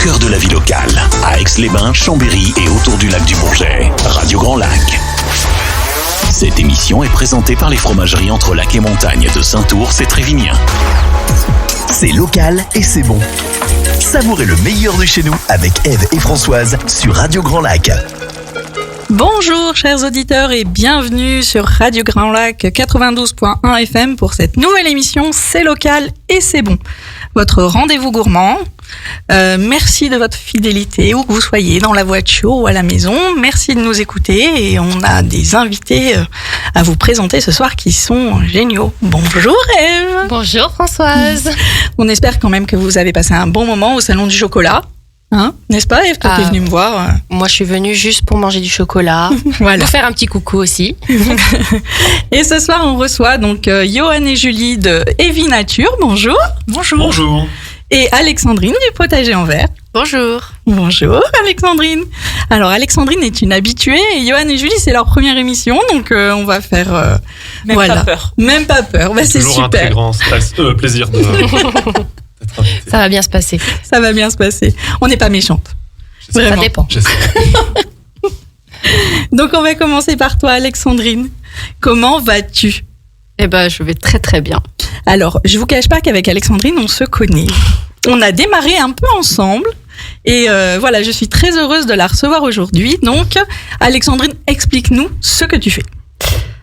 cœur de la vie locale, à Aix-les-Bains, Chambéry et autour du lac du Bourget. Radio Grand Lac. Cette émission est présentée par les fromageries Entre Lac et Montagne de Saint-Ours et Trévignien. C'est local et c'est bon. Savourez le meilleur de chez nous avec Ève et Françoise sur Radio Grand Lac. Bonjour chers auditeurs et bienvenue sur Radio Grand Lac 92.1 FM pour cette nouvelle émission C'est local et c'est bon. Votre rendez-vous gourmand. Merci de votre fidélité où que vous soyez, dans la voiture ou à la maison. Merci de nous écouter et on a des invités à vous présenter ce soir qui sont géniaux. Bonjour Ève. Bonjour Françoise. On espère quand même que vous avez passé un bon moment au Salon du Chocolat. Hein, n'est-ce pas Ève, toi qui es venue me voir? Moi je suis venue juste pour manger du chocolat, voilà. Pour faire un petit coucou aussi. Et ce soir on reçoit donc Johan et Julie de Evi Nature, bonjour. Bonjour. Bonjour. Et Alexandrine du Potager en Verre. Bonjour. Bonjour Alexandrine. Alors Alexandrine est une habituée et Johan et Julie c'est leur première émission, donc on va faire... Même voilà. pas peur. Même pas peur, bah, c'est toujours super. Un très grand plaisir de... Ça va bien se passer. Ça va bien se passer. On n'est pas méchante. Ça dépend. Donc on va commencer par toi Alexandrine. Comment vas-tu? Eh ben, je vais très très bien. Alors, je vous cache pas qu'avec Alexandrine, on se connaît. On a démarré un peu ensemble. Et voilà, je suis très heureuse de la recevoir aujourd'hui. Donc, Alexandrine, explique-nous ce que tu fais.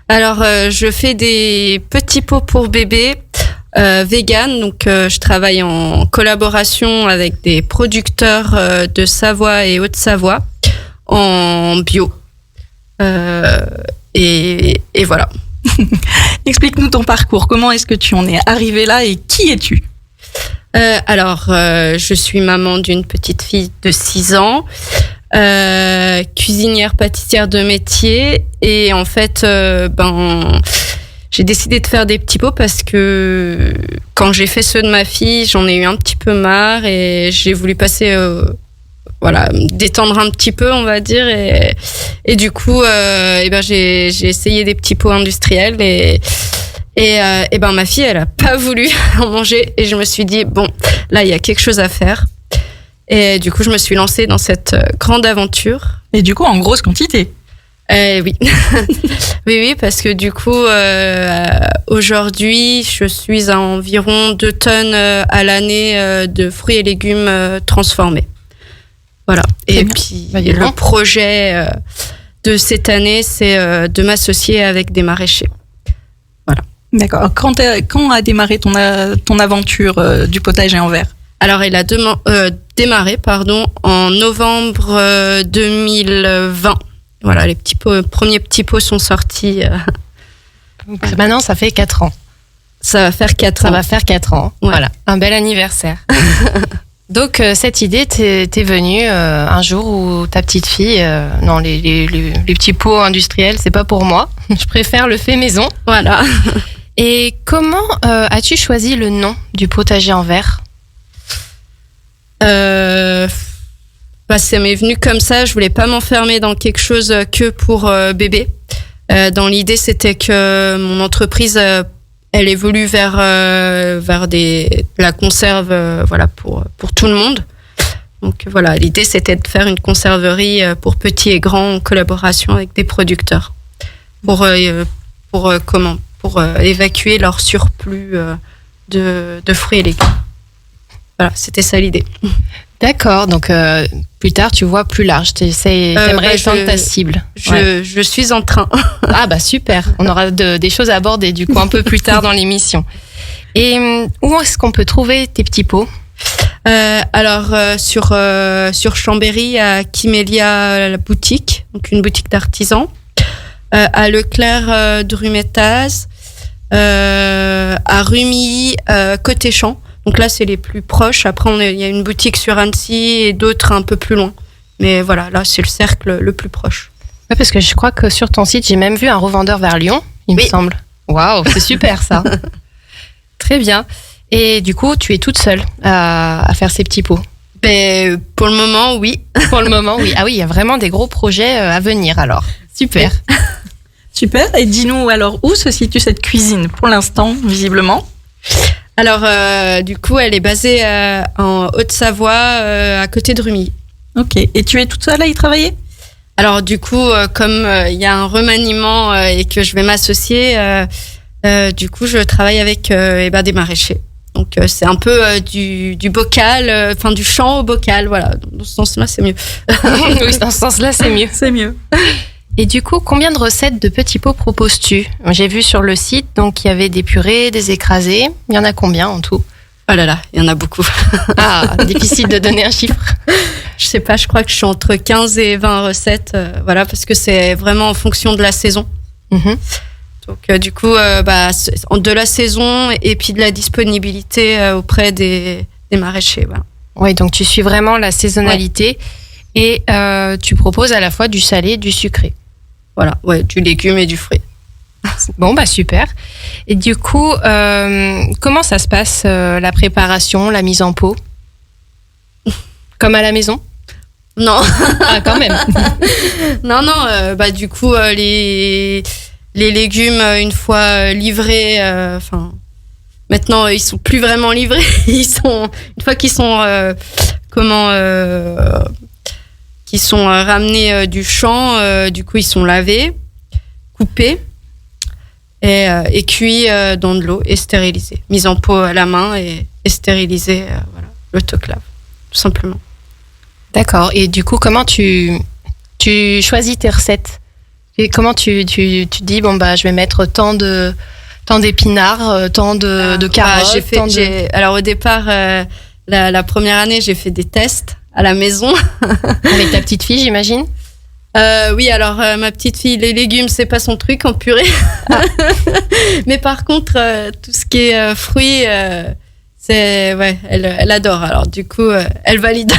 Alors, je fais des petits pots pour bébés vegan. Donc, je travaille en collaboration avec des producteurs de Savoie et Haute-Savoie en bio. Et voilà. Explique-nous ton parcours. Comment est-ce que tu en es arrivée là et qui es-tu? Alors, je suis maman d'une petite fille de 6 ans, cuisinière pâtissière de métier. Et en fait, j'ai décidé de faire des petits pots parce que quand j'ai fait ceux de ma fille, j'en ai eu un petit peu marre et j'ai voulu passer... détendre un petit peu, on va dire, et du coup, j'ai essayé des petits pots industriels et ma fille, elle a pas voulu en manger et je me suis dit bon, là il y a quelque chose à faire et du coup je me suis lancée dans cette grande aventure. Et du coup en grosse quantité. Oui. oui, parce que du coup, aujourd'hui, je suis à environ 2 tonnes à l'année de fruits et légumes transformés. Voilà. Et puis, le projet de cette année, c'est de m'associer avec des maraîchers. Voilà. D'accord. Quand a démarré ton aventure du potager en verre? Alors, elle a démarré en novembre 2020. Voilà, les premiers petits pots sont sortis. Donc, maintenant, ça fait 4 ans. Ça va faire 4 ans. Ça va faire 4 ans. Ouais. Voilà. Un bel anniversaire. Donc, cette idée t'es venue un jour où ta petite fille... non, les petits pots industriels, c'est pas pour moi. Je préfère le fait maison. Voilà. Et comment as-tu choisi le nom du potager en verre? Ça m'est venu comme ça. Je voulais pas m'enfermer dans quelque chose que pour bébé. Dans l'idée, c'était que mon entreprise... elle évolue vers la conserve, pour tout le monde. Donc voilà, l'idée c'était de faire une conserverie pour petits et grands en collaboration avec des producteurs pour évacuer leur surplus de fruits et légumes. Voilà, c'était ça l'idée. D'accord, donc plus tard tu vois plus large, t'aimerais étendre ta cible. Je suis en train. Ah bah super, on aura des choses à aborder du coup un peu plus tard dans l'émission. Et où est-ce qu'on peut trouver tes petits pots? Sur Chambéry à Kimélia la boutique, donc une boutique d'artisans, à Leclerc Drumettaz, à Rumilly Côté Champ. Donc là, c'est les plus proches. Après, il y a une boutique sur Annecy et d'autres un peu plus loin. Mais voilà, là, c'est le cercle le plus proche. Ouais, parce que je crois que sur ton site, j'ai même vu un revendeur vers Lyon, il me semble. Waouh, c'est super ça. Très bien. Et du coup, tu es toute seule à faire ces petits pots? Pour le moment, oui. Pour le moment, oui. Ah oui, il y a vraiment des gros projets à venir alors. Super. Super. Et dis-nous alors, où se situe cette cuisine pour l'instant, visiblement? Alors, du coup, elle est basée en Haute-Savoie, à côté de Rumilly. Ok. Et tu es toute seule à y travailler? Alors, du coup, comme il y a un remaniement et que je vais m'associer, du coup, je travaille avec des maraîchers. Donc, c'est un peu du bocal, du champ au bocal. Voilà, dans ce sens-là, c'est mieux. Oui, dans ce sens-là, c'est mieux. C'est mieux. Et du coup, combien de recettes de petits pots proposes-tu? J'ai vu sur le site, donc il y avait des purées, des écrasés. Il y en a combien en tout? Oh là là, il y en a beaucoup. Ah, difficile de donner un chiffre. Je sais pas, je crois que je suis entre 15 et 20 recettes, parce que c'est vraiment en fonction de la saison. Mhm. Donc du coup, de la saison et puis de la disponibilité auprès des maraîchers. Voilà. Oui, donc tu suis vraiment la saisonnalité et tu proposes à la fois du salé et du sucré. Voilà, ouais, du légume et du fruit. Bon, super. Et du coup, comment ça se passe, la préparation, la mise en pot? Comme à la maison? Non. Ah, quand même. Non, du coup, les légumes, une fois livrés, maintenant, ils sont plus vraiment livrés. Une fois qu'ils sont, ramenés du champ, du coup, ils sont lavés, coupés et cuits dans de l'eau et stérilisés. Mis en pot à la main et stérilisés, l'autoclave, tout simplement. D'accord. Et du coup, comment tu choisis tes recettes? Et comment tu dis, je vais mettre tant d'épinards, tant de carottes. Alors au départ, la première année, j'ai fait des tests à la maison. Avec ta petite fille, j'imagine? Oui, alors ma petite fille, les légumes, c'est pas son truc en purée. Ah. Mais par contre, tout ce qui est fruits, elle adore. Alors du coup, elle valide.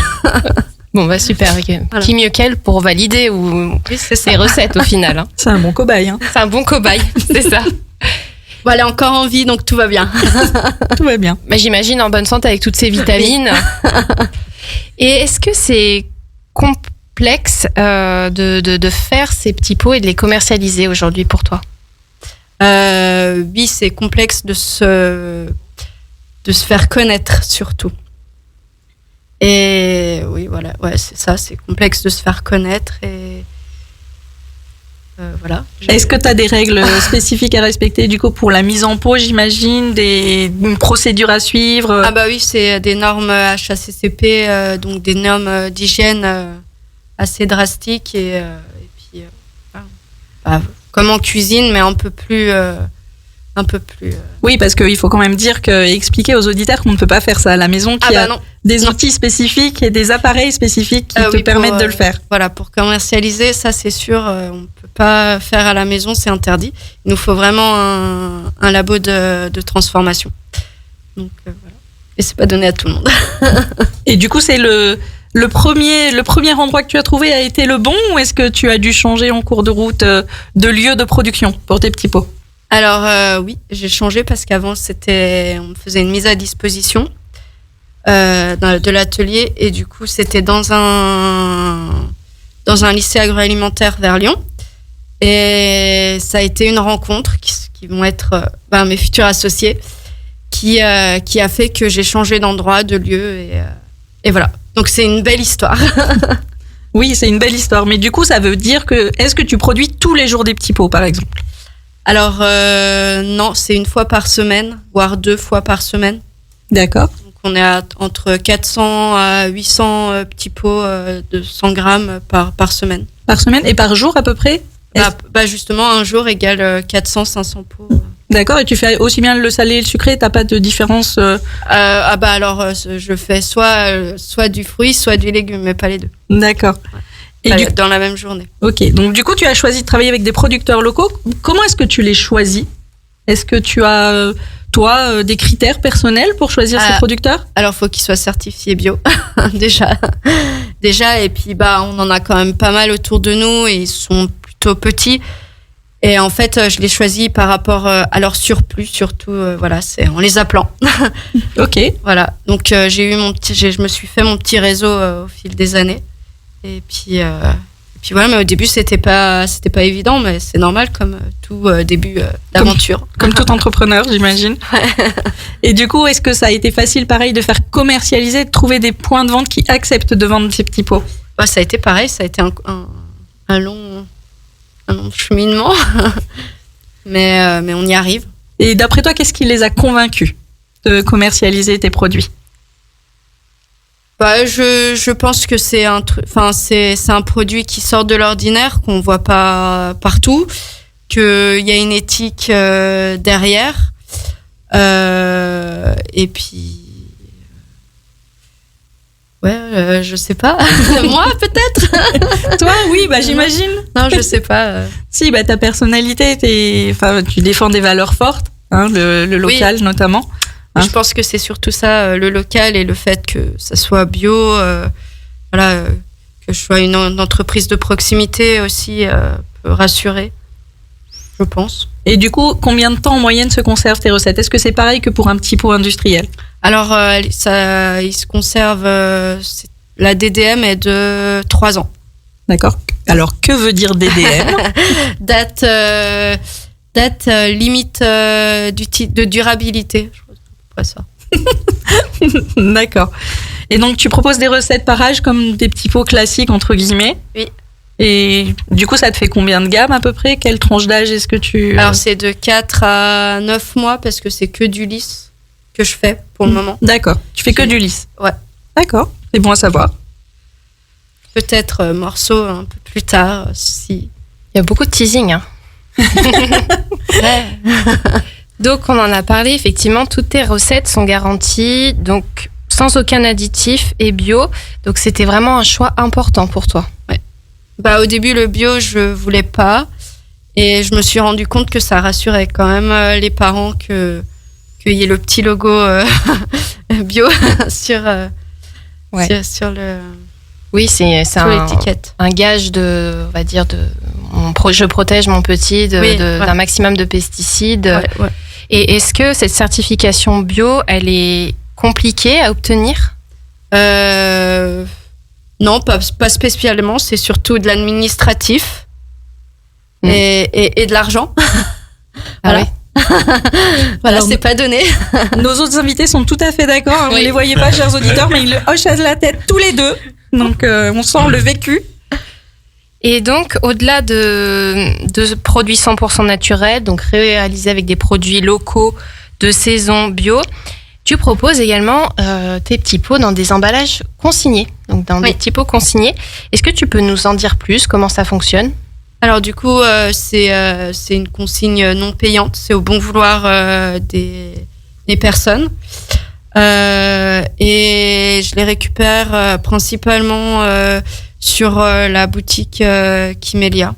Bon, super. Voilà. Qui mieux qu'elle pour valider ses recettes au final, hein. C'est un bon cobaye. Hein. C'est un bon cobaye, c'est ça. Bon, elle est encore en vie, donc tout va bien. Tout va bien. Mais j'imagine en bonne santé avec toutes ces vitamines. Et est-ce que c'est complexe de faire ces petits pots et de les commercialiser aujourd'hui pour toi? Oui, c'est complexe de se faire connaître surtout. Et oui, voilà, c'est ça, c'est complexe de se faire connaître et voilà. Est-ce que tu as des règles spécifiques à respecter du coup pour la mise en pot, j'imagine, une procédure à suivre? Ah bah oui, c'est des normes HACCP, donc des normes d'hygiène assez drastiques et puis comme en cuisine, mais un peu plus. Oui, parce qu'il faut quand même expliquer aux auditeurs qu'on ne peut pas faire ça à la maison, qu'il y a des outils spécifiques et des appareils spécifiques qui te permettent de le faire. Voilà, pour commercialiser, ça c'est sûr, on ne peut pas faire à la maison, c'est interdit. Il nous faut vraiment un labo de transformation. Donc voilà. Et c'est pas donné à tout le monde. Et du coup, c'est le premier endroit que tu as trouvé a été le bon, ou est-ce que tu as dû changer en cours de route de lieu de production pour tes petits pots? Alors oui, j'ai changé parce qu'avant on me faisait une mise à disposition de l'atelier et du coup c'était dans un lycée agroalimentaire vers Lyon et ça a été une rencontre qui vont être mes futurs associés qui a fait que j'ai changé d'endroit, de lieu et voilà. Donc c'est une belle histoire. Oui, c'est une belle histoire, mais du coup ça veut dire est-ce que tu produis tous les jours des petits pots par exemple? Alors non, c'est une fois par semaine, voire 2 fois par semaine. D'accord. Donc on est entre 400 à 800 petits pots de 100 grammes par semaine. Par semaine et par jour à peu près? Justement, un jour égale 400-500 pots. D'accord, et tu fais aussi bien le salé et le sucré, t'as pas de différence? Alors je fais soit du fruit, soit du légume, mais pas les deux. D'accord. Ouais. Et dans la même journée. Ok, donc du coup tu as choisi de travailler avec des producteurs locaux. Comment est-ce que tu les choisis? Est-ce que tu as, toi, des critères personnels pour choisir ces producteurs? Alors faut qu'ils soient certifiés bio, déjà, et puis on en a quand même pas mal autour de nous et ils sont plutôt petits. Et en fait, je les choisis par rapport à leur surplus, surtout, c'est en les appelant. Ok. Voilà, donc je me suis fait mon petit réseau au fil des années. Et puis puis voilà, mais au début c'était pas évident, mais c'est normal comme tout début d'aventure. Comme tout entrepreneur, j'imagine. Et du coup, est-ce que ça a été facile, pareil, de faire commercialiser, de trouver des points de vente qui acceptent de vendre ces petits pots? Ça a été pareil, ça a été un long cheminement, mais on y arrive. Et d'après toi, qu'est-ce qui les a convaincus de commercialiser tes produits? Je pense que c'est un produit qui sort de l'ordinaire, qu'on voit pas partout, qu'il y a une éthique derrière, et puis je sais pas. Moi peut-être. Toi, oui, j'imagine. Non, je sais pas. Si, ta personnalité, tu défends des valeurs fortes, hein, le local notamment. Hein? Je pense que c'est surtout ça, le local et le fait que ça soit bio, que je sois une entreprise de proximité aussi peut rassurer, je pense. Et du coup, combien de temps en moyenne se conservent tes recettes? Est-ce que c'est pareil que pour un petit pot industriel? Alors, il se conserve, la DDM est de 3 ans. D'accord. Alors, que veut dire DDM? Date limite de durabilité. Je crois que c'est à peu près ça. D'accord. Et donc, tu proposes des recettes par âge comme des petits pots classiques, entre guillemets? Oui. Et du coup, ça te fait combien de gammes à peu près? Quelle tranche d'âge est-ce que tu... Alors, c'est de 4 à 9 mois parce que c'est que du lisse que je fais pour le moment. D'accord. Tu fais que du lisse? Ouais. D'accord. C'est bon à savoir. Peut-être morceau un peu plus tard, si... Il y a beaucoup de teasing, hein. Ouais. Donc, on en a parlé, effectivement, toutes tes recettes sont garanties, donc sans aucun additif et bio. Donc, c'était vraiment un choix important pour toi. Ouais. Au début, le bio, je voulais pas. Et je me suis rendu compte que ça rassurait quand même les parents qu'il y ait le petit logo bio sur le... Oui, c'est l'étiquette. Un gage de, on va dire, je protège mon petit d'un maximum de pesticides. Ouais. Et est-ce que cette certification bio, elle est compliquée à obtenir? Non, pas spécialement. C'est surtout de l'administratif et de l'argent. Voilà. Voilà, Alors, c'est pas donné. Nos autres invités sont tout à fait d'accord. Hein, oui. Vous les voyez pas, chers auditeurs, mais ils hochent la tête tous les deux. Donc, on sent le vécu. Et donc, au-delà de produits 100% naturels, donc réalisés avec des produits locaux de saison bio, tu proposes également tes petits pots dans des emballages consignés, donc dans des petits pots consignés. Est-ce que tu peux nous en dire plus? Comment ça fonctionne? Alors du coup, c'est une consigne non payante. C'est au bon vouloir des personnes. Et je les récupère principalement sur la boutique Kimelia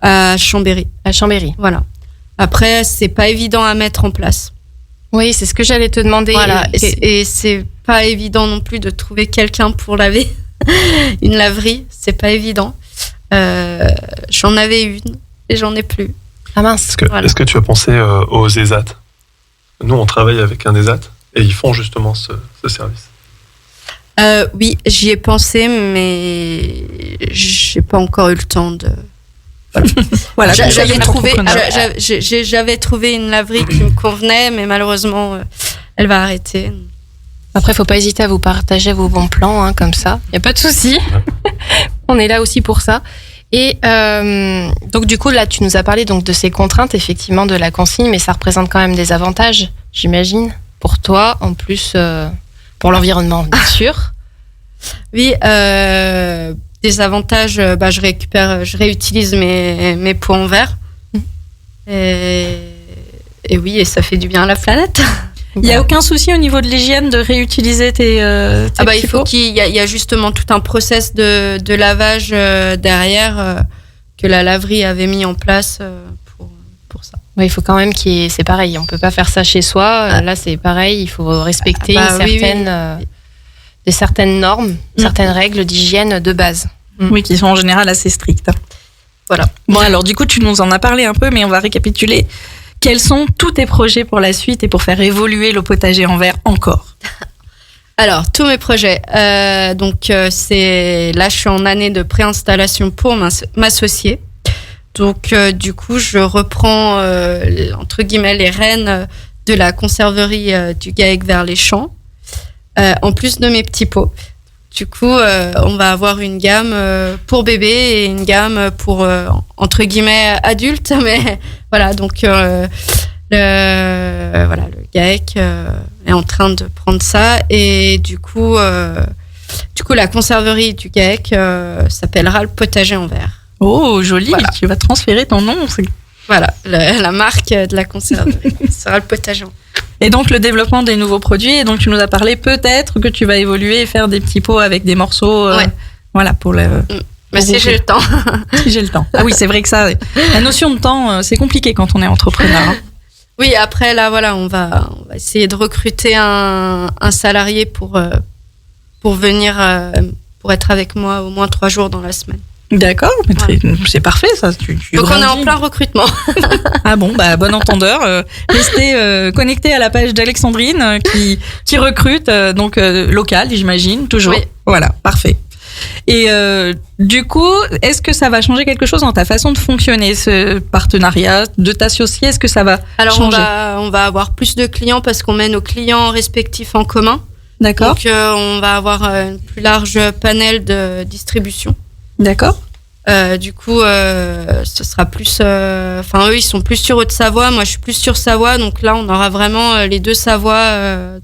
à Chambéry. À Chambéry. Voilà. Après, c'est pas évident à mettre en place. Oui, c'est ce que j'allais te demander. Voilà. Et c'est pas évident non plus de trouver quelqu'un pour laver une laverie. C'est pas évident. J'en avais une et j'en ai plus. Ah mince. Est-ce que tu as pensé aux ESAT? Nous, on travaille avec un ESAT et ils font justement ce service. Oui, j'y ai pensé, mais j'ai pas encore eu le temps de... Voilà. J'avais trouvé une laverie qui me convenait, mais malheureusement, elle va arrêter. Après, faut pas hésiter à vous partager vos bons plans, hein, comme ça. Y a pas de souci. On est là aussi pour ça. Et donc du coup, là, tu nous as parlé donc de ces contraintes, effectivement, de la consigne, mais ça représente quand même des avantages, j'imagine, pour toi, en plus pour l'environnement, bien sûr. Oui, des avantages, je réutilise mes pots en verre. Et oui, et ça fait du bien à la planète. Il n'y a aucun souci au niveau de l'hygiène de réutiliser tes il faut il y a justement tout un process de lavage derrière que la laverie avait mis en place pour ça. Oui, il faut quand même c'est pareil, on peut pas faire ça chez soi. Là, c'est pareil, il faut respecter certaines normes, certaines règles d'hygiène de base. Oui, qui sont en général assez strictes. Voilà. Bon, alors du coup, tu nous en as parlé un peu, mais on va récapituler. Quels sont tous tes projets pour la suite et pour faire évoluer le potager en verre encore? Alors, tous mes projets. Là, je suis en année de préinstallation pour m'associer. Donc, du coup, je reprends, entre guillemets, les rênes de la conserverie du GAEC vers les champs, en plus de mes petits pots. Du coup, on va avoir une gamme pour bébé et une gamme pour, entre guillemets, adultes. Mais voilà, donc le GAEC est en train de prendre ça. Et du coup la conserverie du GAEC s'appellera le potager en verre. Oh, joli, voilà. Tu vas transférer ton nom. Voilà, la marque de la conserverie sera le potager en verre. Et donc le développement des nouveaux produits, et donc tu nous as parlé peut-être que tu vas évoluer et faire des petits pots avec des morceaux, voilà, pour le... Mais si j'ai le temps. Si j'ai le temps. Ah oui, c'est vrai que ça, la notion de temps, c'est compliqué quand on est entrepreneur. Hein. Oui, après là, voilà, on va essayer de recruter un salarié pour venir, pour être avec moi au moins 3 jours dans la semaine. D'accord, c'est parfait ça. Donc on est en plein recrutement. Ah bon, bon entendeur. Restez connectés à la page d'Alexandrine qui recrute, donc local, j'imagine, toujours. Oui. Voilà, parfait. Et du coup, est-ce que ça va changer quelque chose dans ta façon de fonctionner, ce partenariat, de t'associer? Est-ce que ça va changer? On va avoir plus de clients parce qu'on met nos clients respectifs en commun. D'accord. Donc on va avoir un plus large panel de distribution. D'accord. Du coup, ce sera plus... eux, ils sont plus sur Haute-Savoie. Moi, je suis plus sur Savoie. Donc là, on aura vraiment les 2 Savoies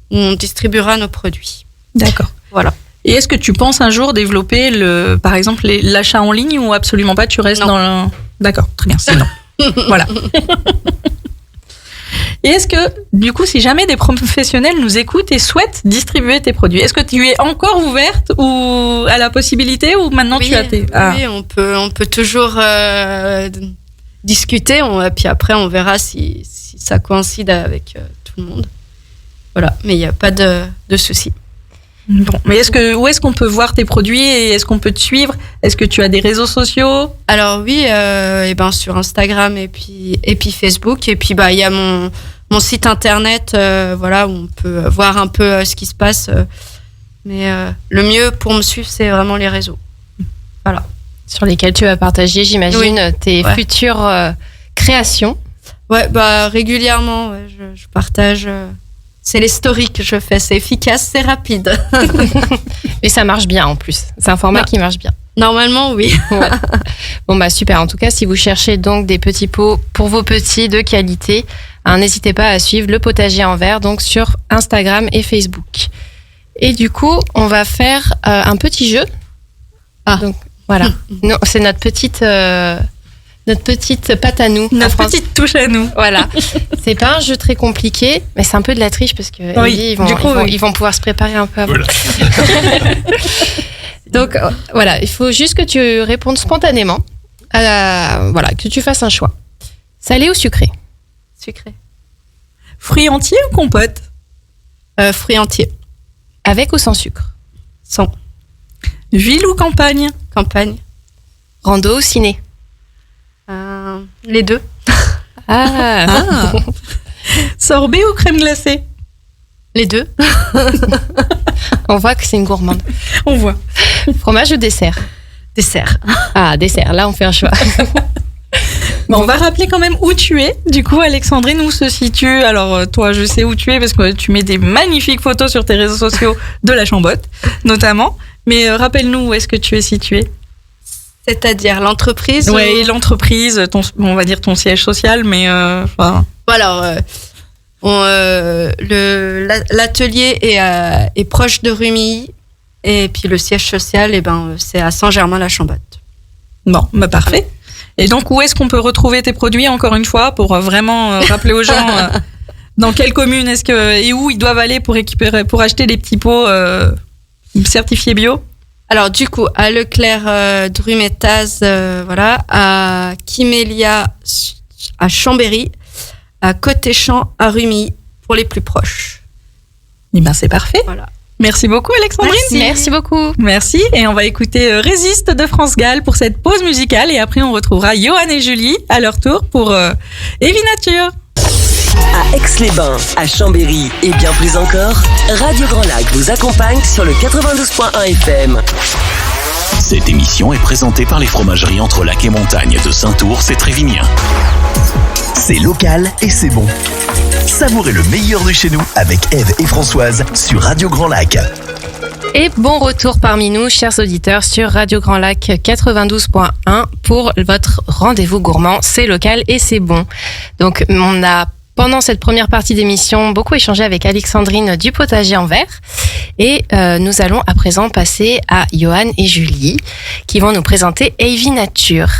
où on distribuera nos produits. D'accord. Voilà. Et est-ce que tu penses un jour développer, par exemple, l'achat en ligne ou absolument pas? Tu restes dans le... D'accord, très bien. Sinon, voilà. Et est-ce que, du coup, si jamais des professionnels nous écoutent et souhaitent distribuer tes produits, est-ce que tu es encore ouverte ou à la possibilité, ou maintenant tu as tes... Oui, on peut toujours discuter, puis après on verra si ça coïncide avec tout le monde. Voilà, mais il n'y a pas de souci. Bon, mais où est-ce qu'on peut voir tes produits et est-ce qu'on peut te suivre? Est-ce que tu as des réseaux sociaux? Alors oui, sur Instagram et puis Facebook, et puis il y a mon site internet, où on peut voir un peu ce qui se passe. Mais le mieux pour me suivre, c'est vraiment les réseaux. Voilà. Sur lesquels tu vas partager, j'imagine, tes futures créations. Ouais, régulièrement, je partage. C'est les stories que je fais, c'est efficace, c'est rapide. Et ça marche bien en plus. C'est un format qui marche bien. Normalement, oui. Ouais. Bon, super. En tout cas, si vous cherchez donc des petits pots pour vos petits de qualité, n'hésitez pas à suivre le potager en verre, donc sur Instagram et Facebook. Et du coup, on va faire un petit jeu. Donc, voilà. Non, c'est notre petite patte à nous. Notre petite touche à nous. Voilà. C'est pas un jeu très compliqué, mais c'est un peu de la triche parce que ils vont pouvoir se préparer un peu avant. Voilà. Donc voilà, il faut juste que tu répondes spontanément, que tu fasses un choix. Salé ou sucré? Sucré. Fruits entiers ou compote? Fruits entiers. Avec ou sans sucre? Sans. Ville ou campagne? Campagne. Rando ou ciné? Les 2. Sorbet ou crème glacée? Les 2. On voit que c'est une gourmande. On voit. Fromage ou dessert? Dessert. Dessert. Là, on fait un choix. On va rappeler quand même où tu es. Du coup, Alexandrine, où se situe? Alors, toi, je sais où tu es parce que tu mets des magnifiques photos sur tes réseaux sociaux de la Chambotte, notamment. Mais rappelle-nous où est-ce que tu es située? C'est-à-dire l'entreprise? Oui, l'entreprise, on va dire ton siège social, mais... l'atelier est proche de Rumilly, et puis le siège social, c'est à Saint-Germain-la-Chambotte. Bon, parfait. Et donc, où est-ce qu'on peut retrouver tes produits, encore une fois, pour vraiment rappeler aux gens dans quelle commune et où ils doivent aller pour acheter les petits pots certifiés bio? Alors du coup, à Leclerc, Drumettaz, à Kimélia, à Chambéry, à Côté-Champ, à Rumilly, pour les plus proches. C'est parfait. Voilà. Merci beaucoup, Alexandrine. Merci beaucoup. Merci. Et on va écouter Résiste de France Gall pour cette pause musicale. Et après, on retrouvera Johan et Julie à leur tour pour Heavy Nature. À Aix-les-Bains, à Chambéry et bien plus encore, Radio Grand Lac vous accompagne sur le 92.1 FM. Cette émission est présentée par les fromageries Entrelac et Montagne de Saint-Ours et Trévignien. C'est local et c'est bon. Savourez le meilleur de chez nous avec Ève et Françoise sur Radio Grand Lac. Et bon retour parmi nous, chers auditeurs, sur Radio Grand Lac 92.1 pour votre rendez-vous gourmand. C'est local et c'est bon. Donc, on a, pendant cette première partie d'émission, beaucoup échangé avec Alexandrine du Potager en Verre. Et nous allons à présent passer à Johan et Julie, qui vont nous présenter Avy Nature.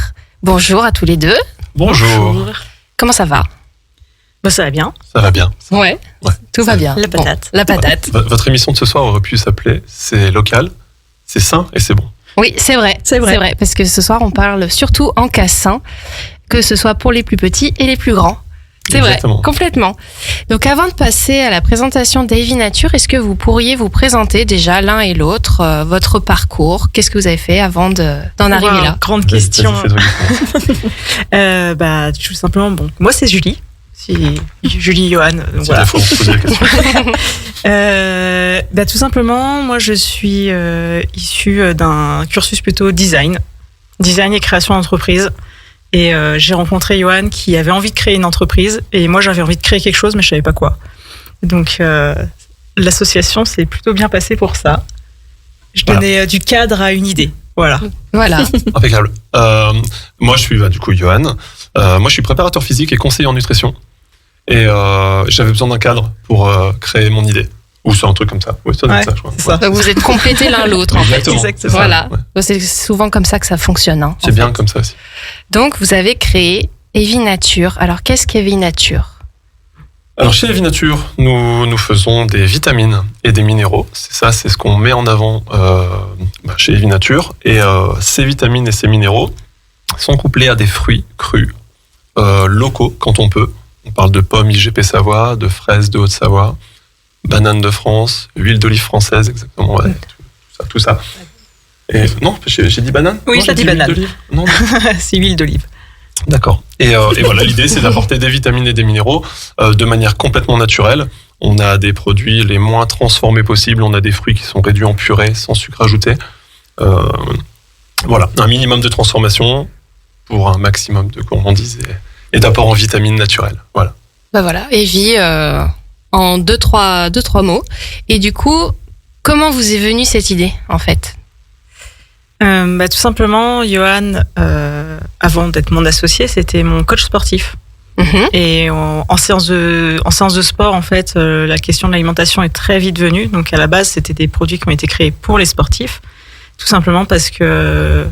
Bonjour à tous les deux. Bonjour. Comment ça va ? Ça va bien. Ça va bien. Ouais. Tout va bien. La patate. Bon, la patate. Votre émission de ce soir aurait pu s'appeler C'est local, c'est sain et c'est bon. Oui, c'est vrai. C'est vrai. Parce que ce soir, on parle surtout en cas sain, que ce soit pour les plus petits et les plus grands. C'est Exactement. vrai, complètement. Donc avant de passer à la présentation d'Avy Nature, est-ce que vous pourriez vous présenter déjà l'un et l'autre, votre parcours ? Qu'est-ce que vous avez fait avant d'en arriver là ? Grande question. Vas-y, Tout simplement, moi c'est Julie. Julie Johan. Voilà. faut poser la question. Tout simplement, moi je suis issue d'un cursus plutôt design et création d'entreprise. Et j'ai rencontré Johan qui avait envie de créer une entreprise et moi j'avais envie de créer quelque chose mais je savais pas quoi. Donc l'association s'est plutôt bien passée pour ça. Je donnais du cadre à une idée. Voilà. Impeccable. Moi je suis du coup Johan. Moi je suis préparateur physique et conseiller en nutrition. Et j'avais besoin d'un cadre pour créer mon idée. Ou c'est un truc comme ça. Oui, ça doit être ça, je crois. C'est ça. Donc vous êtes complétés l'un l'autre en fait. Exactement. Voilà. Ouais. C'est souvent comme ça que ça fonctionne. Hein, C'est bien comme ça aussi. Donc vous avez créé Avy Nature. Alors qu'est-ce qu'Avy Nature ? Alors chez Avy Nature, nous faisons des vitamines et des minéraux. C'est ce qu'on met en avant chez Avy Nature. Et ces vitamines et ces minéraux sont couplés à des fruits crus locaux quand on peut. On parle de pommes IGP Savoie, de fraises de Haute-Savoie, bananes de France, huile d'olive française, exactement, ouais, tout ça. Et non, j'ai dit banane ? Oui, non, t'as dit banane. Non. C'est huile d'olive. D'accord. Et voilà, l'idée, c'est d'apporter des vitamines et des minéraux de manière complètement naturelle. On a des produits les moins transformés possibles. On a des fruits qui sont réduits en purée, sans sucre ajouté. Voilà, un minimum de transformation pour un maximum de gourmandise et d'apport en vitamines naturelles. Voilà. Voilà, Avy en deux, trois mots. Et du coup, comment vous est venue cette idée en fait ? Tout simplement, Johan, avant d'être mon associé, c'était mon coach sportif. Et en séance de sport, en fait, la question de l'alimentation est très vite venue. Donc à la base, c'était des produits qui ont été créés pour les sportifs, tout simplement parce que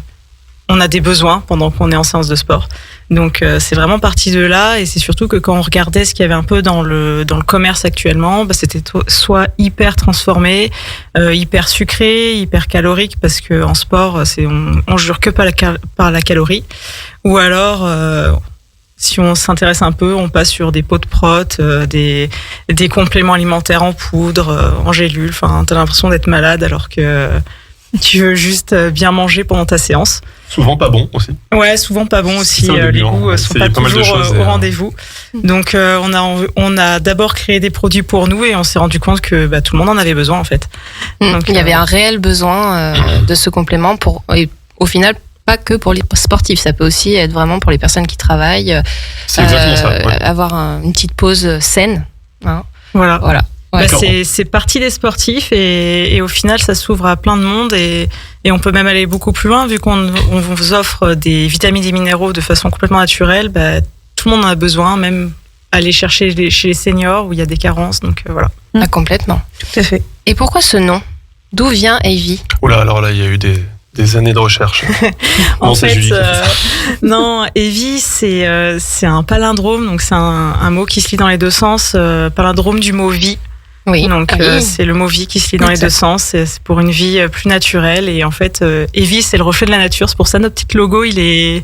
on a des besoins pendant qu'on est en séance de sport. Donc c'est vraiment parti de là, et c'est surtout que quand on regardait ce qu'il y avait un peu dans le commerce actuellement, c'était soit hyper transformé, hyper sucré, hyper calorique, parce que en sport on jure que par la calorie, ou alors si on s'intéresse un peu, on passe sur des pots de prot, des compléments alimentaires en poudre, en gélule. Enfin, t'as l'impression d'être malade alors que tu veux juste bien manger pendant ta séance. Souvent pas bon aussi. Ouais, souvent pas bon aussi. Les goûts sont pas toujours au rendez-vous. Donc on a d'abord créé des produits pour nous et on s'est rendu compte que tout le monde en avait besoin en fait. Donc, il y avait un réel besoin de ce complément et au final pas que pour les sportifs, ça peut aussi être vraiment pour les personnes qui travaillent. C'est exactement ça. Ouais. Avoir une petite pause saine. Hein. Voilà. Ouais. C'est parti des sportifs et au final ça s'ouvre à plein de monde et on peut même aller beaucoup plus loin vu qu'on vous offre des vitamines et des minéraux de façon complètement naturelle. Tout le monde en a besoin, même aller chercher chez les seniors où il y a des carences. Donc voilà. Ah, complètement. Tout à fait. Et pourquoi ce nom ? D'où vient Avy ? Oula, alors là il y a eu des années de recherche. En fait, non, Avy, c'est un palindrome, donc c'est un mot qui se lit dans les deux sens, palindrome du mot vie. Oui. Donc c'est le mot vie qui se lit dans les deux sens, c'est pour une vie plus naturelle. Et en fait, Avy, c'est le reflet de la nature, c'est pour ça notre petit logo, il est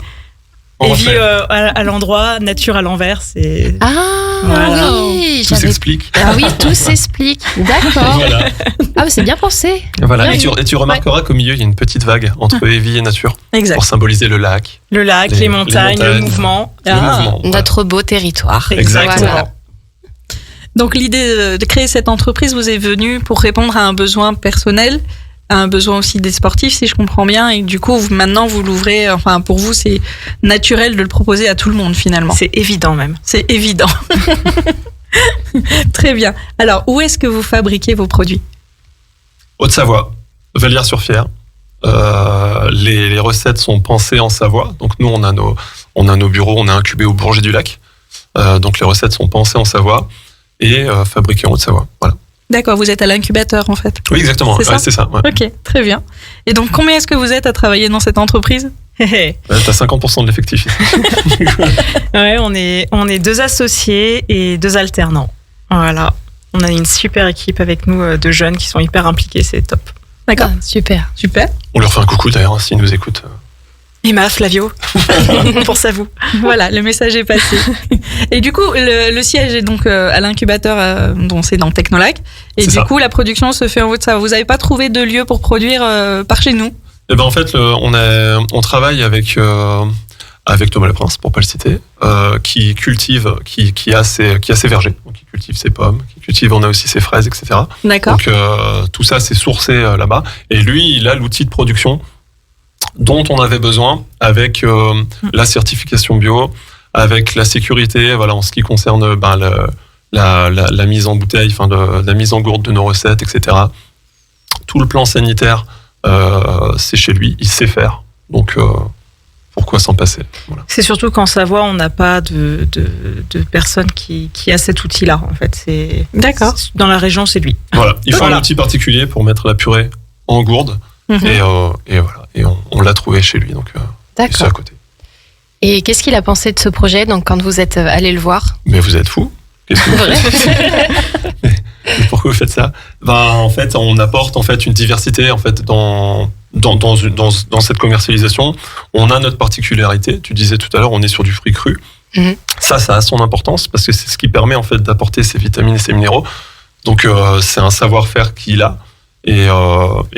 Avy à l'endroit, nature à l'envers. Voilà. Oui, tout s'explique. Ah oui, tout s'explique. D'accord. Voilà. Ah, c'est bien pensé. Voilà. Et tu remarqueras qu'au milieu, il y a une petite vague entre Avy et nature. Exact. Pour symboliser le lac. Le lac, les montagnes, le mouvement. Notre beau territoire. Exactement. Voilà. Donc l'idée de créer cette entreprise vous est venue pour répondre à un besoin personnel, à un besoin aussi des sportifs, si je comprends bien, et du coup maintenant vous l'ouvrez, enfin pour vous c'est naturel de le proposer à tout le monde finalement. C'est évident même. C'est évident. Très bien. Alors où est-ce que vous fabriquez vos produits ? Haute-Savoie, Vallières-sur-Fière. Les recettes sont pensées en Savoie. Donc nous, on a nos bureaux, on est incubé au Bourget du Lac. Donc les recettes sont pensées en Savoie et fabriquées en Haute-Savoie. Voilà. D'accord, vous êtes à l'incubateur en fait. Oui, exactement. C'est ça, c'est ça. Ouais. Ok, très bien. Et donc combien est-ce que vous êtes à travailler dans cette entreprise ? Ouais, t'as 50% de l'effectif. Ouais, on est 2 associés et 2 alternants. Voilà. On a une super équipe avec nous de jeunes qui sont hyper impliqués, c'est top. D'accord. Ah, super. Super. On leur fait un coucou d'ailleurs s'ils nous écoutent. Emma, Flavio, pour ça vous. Voilà, le message est passé. Et du coup, le siège est donc à l'incubateur, dont c'est dans Technolac. Et C'est du ça. coup, la production se fait en Haute-Savoie. Vous n'avez pas trouvé de lieu pour produire par chez nous ? Et ben en fait, on travaille avec Thomas Leprince, pour pas le citer, qui cultive, qui a ses vergers, donc qui cultive ses pommes, qui cultive, on a aussi ses fraises, etc. D'accord. Donc tout ça c'est sourcé là-bas. Et lui, il a l'outil de production dont on avait besoin avec la certification bio, avec la sécurité, voilà, en ce qui concerne la mise en bouteille, enfin la mise en gourde de nos recettes, etc. Tout le plan sanitaire, c'est chez lui, il sait faire. Donc pourquoi s'en passer ? Voilà. C'est surtout qu'en Savoie, on n'a pas de personne qui a cet outil-là. En fait, D'accord. Dans la région, c'est lui. Voilà, il faut Voilà. un outil particulier pour mettre la purée en gourde. Mhm. Et voilà, et on l'a trouvé chez lui, donc c'est à D'accord. côté. Et qu'est-ce qu'il a pensé de ce projet donc quand vous êtes allé le voir ? Mais vous êtes fous ? Qu'est-ce que vous faites ? Mais pourquoi vous faites ça ? En fait, on apporte en fait une diversité en fait dans cette commercialisation. On a notre particularité. Tu disais tout à l'heure, on est sur du fruit cru. Mhm. Ça a son importance parce que c'est ce qui permet en fait d'apporter ces vitamines et ces minéraux. Donc c'est un savoir-faire qu'il a et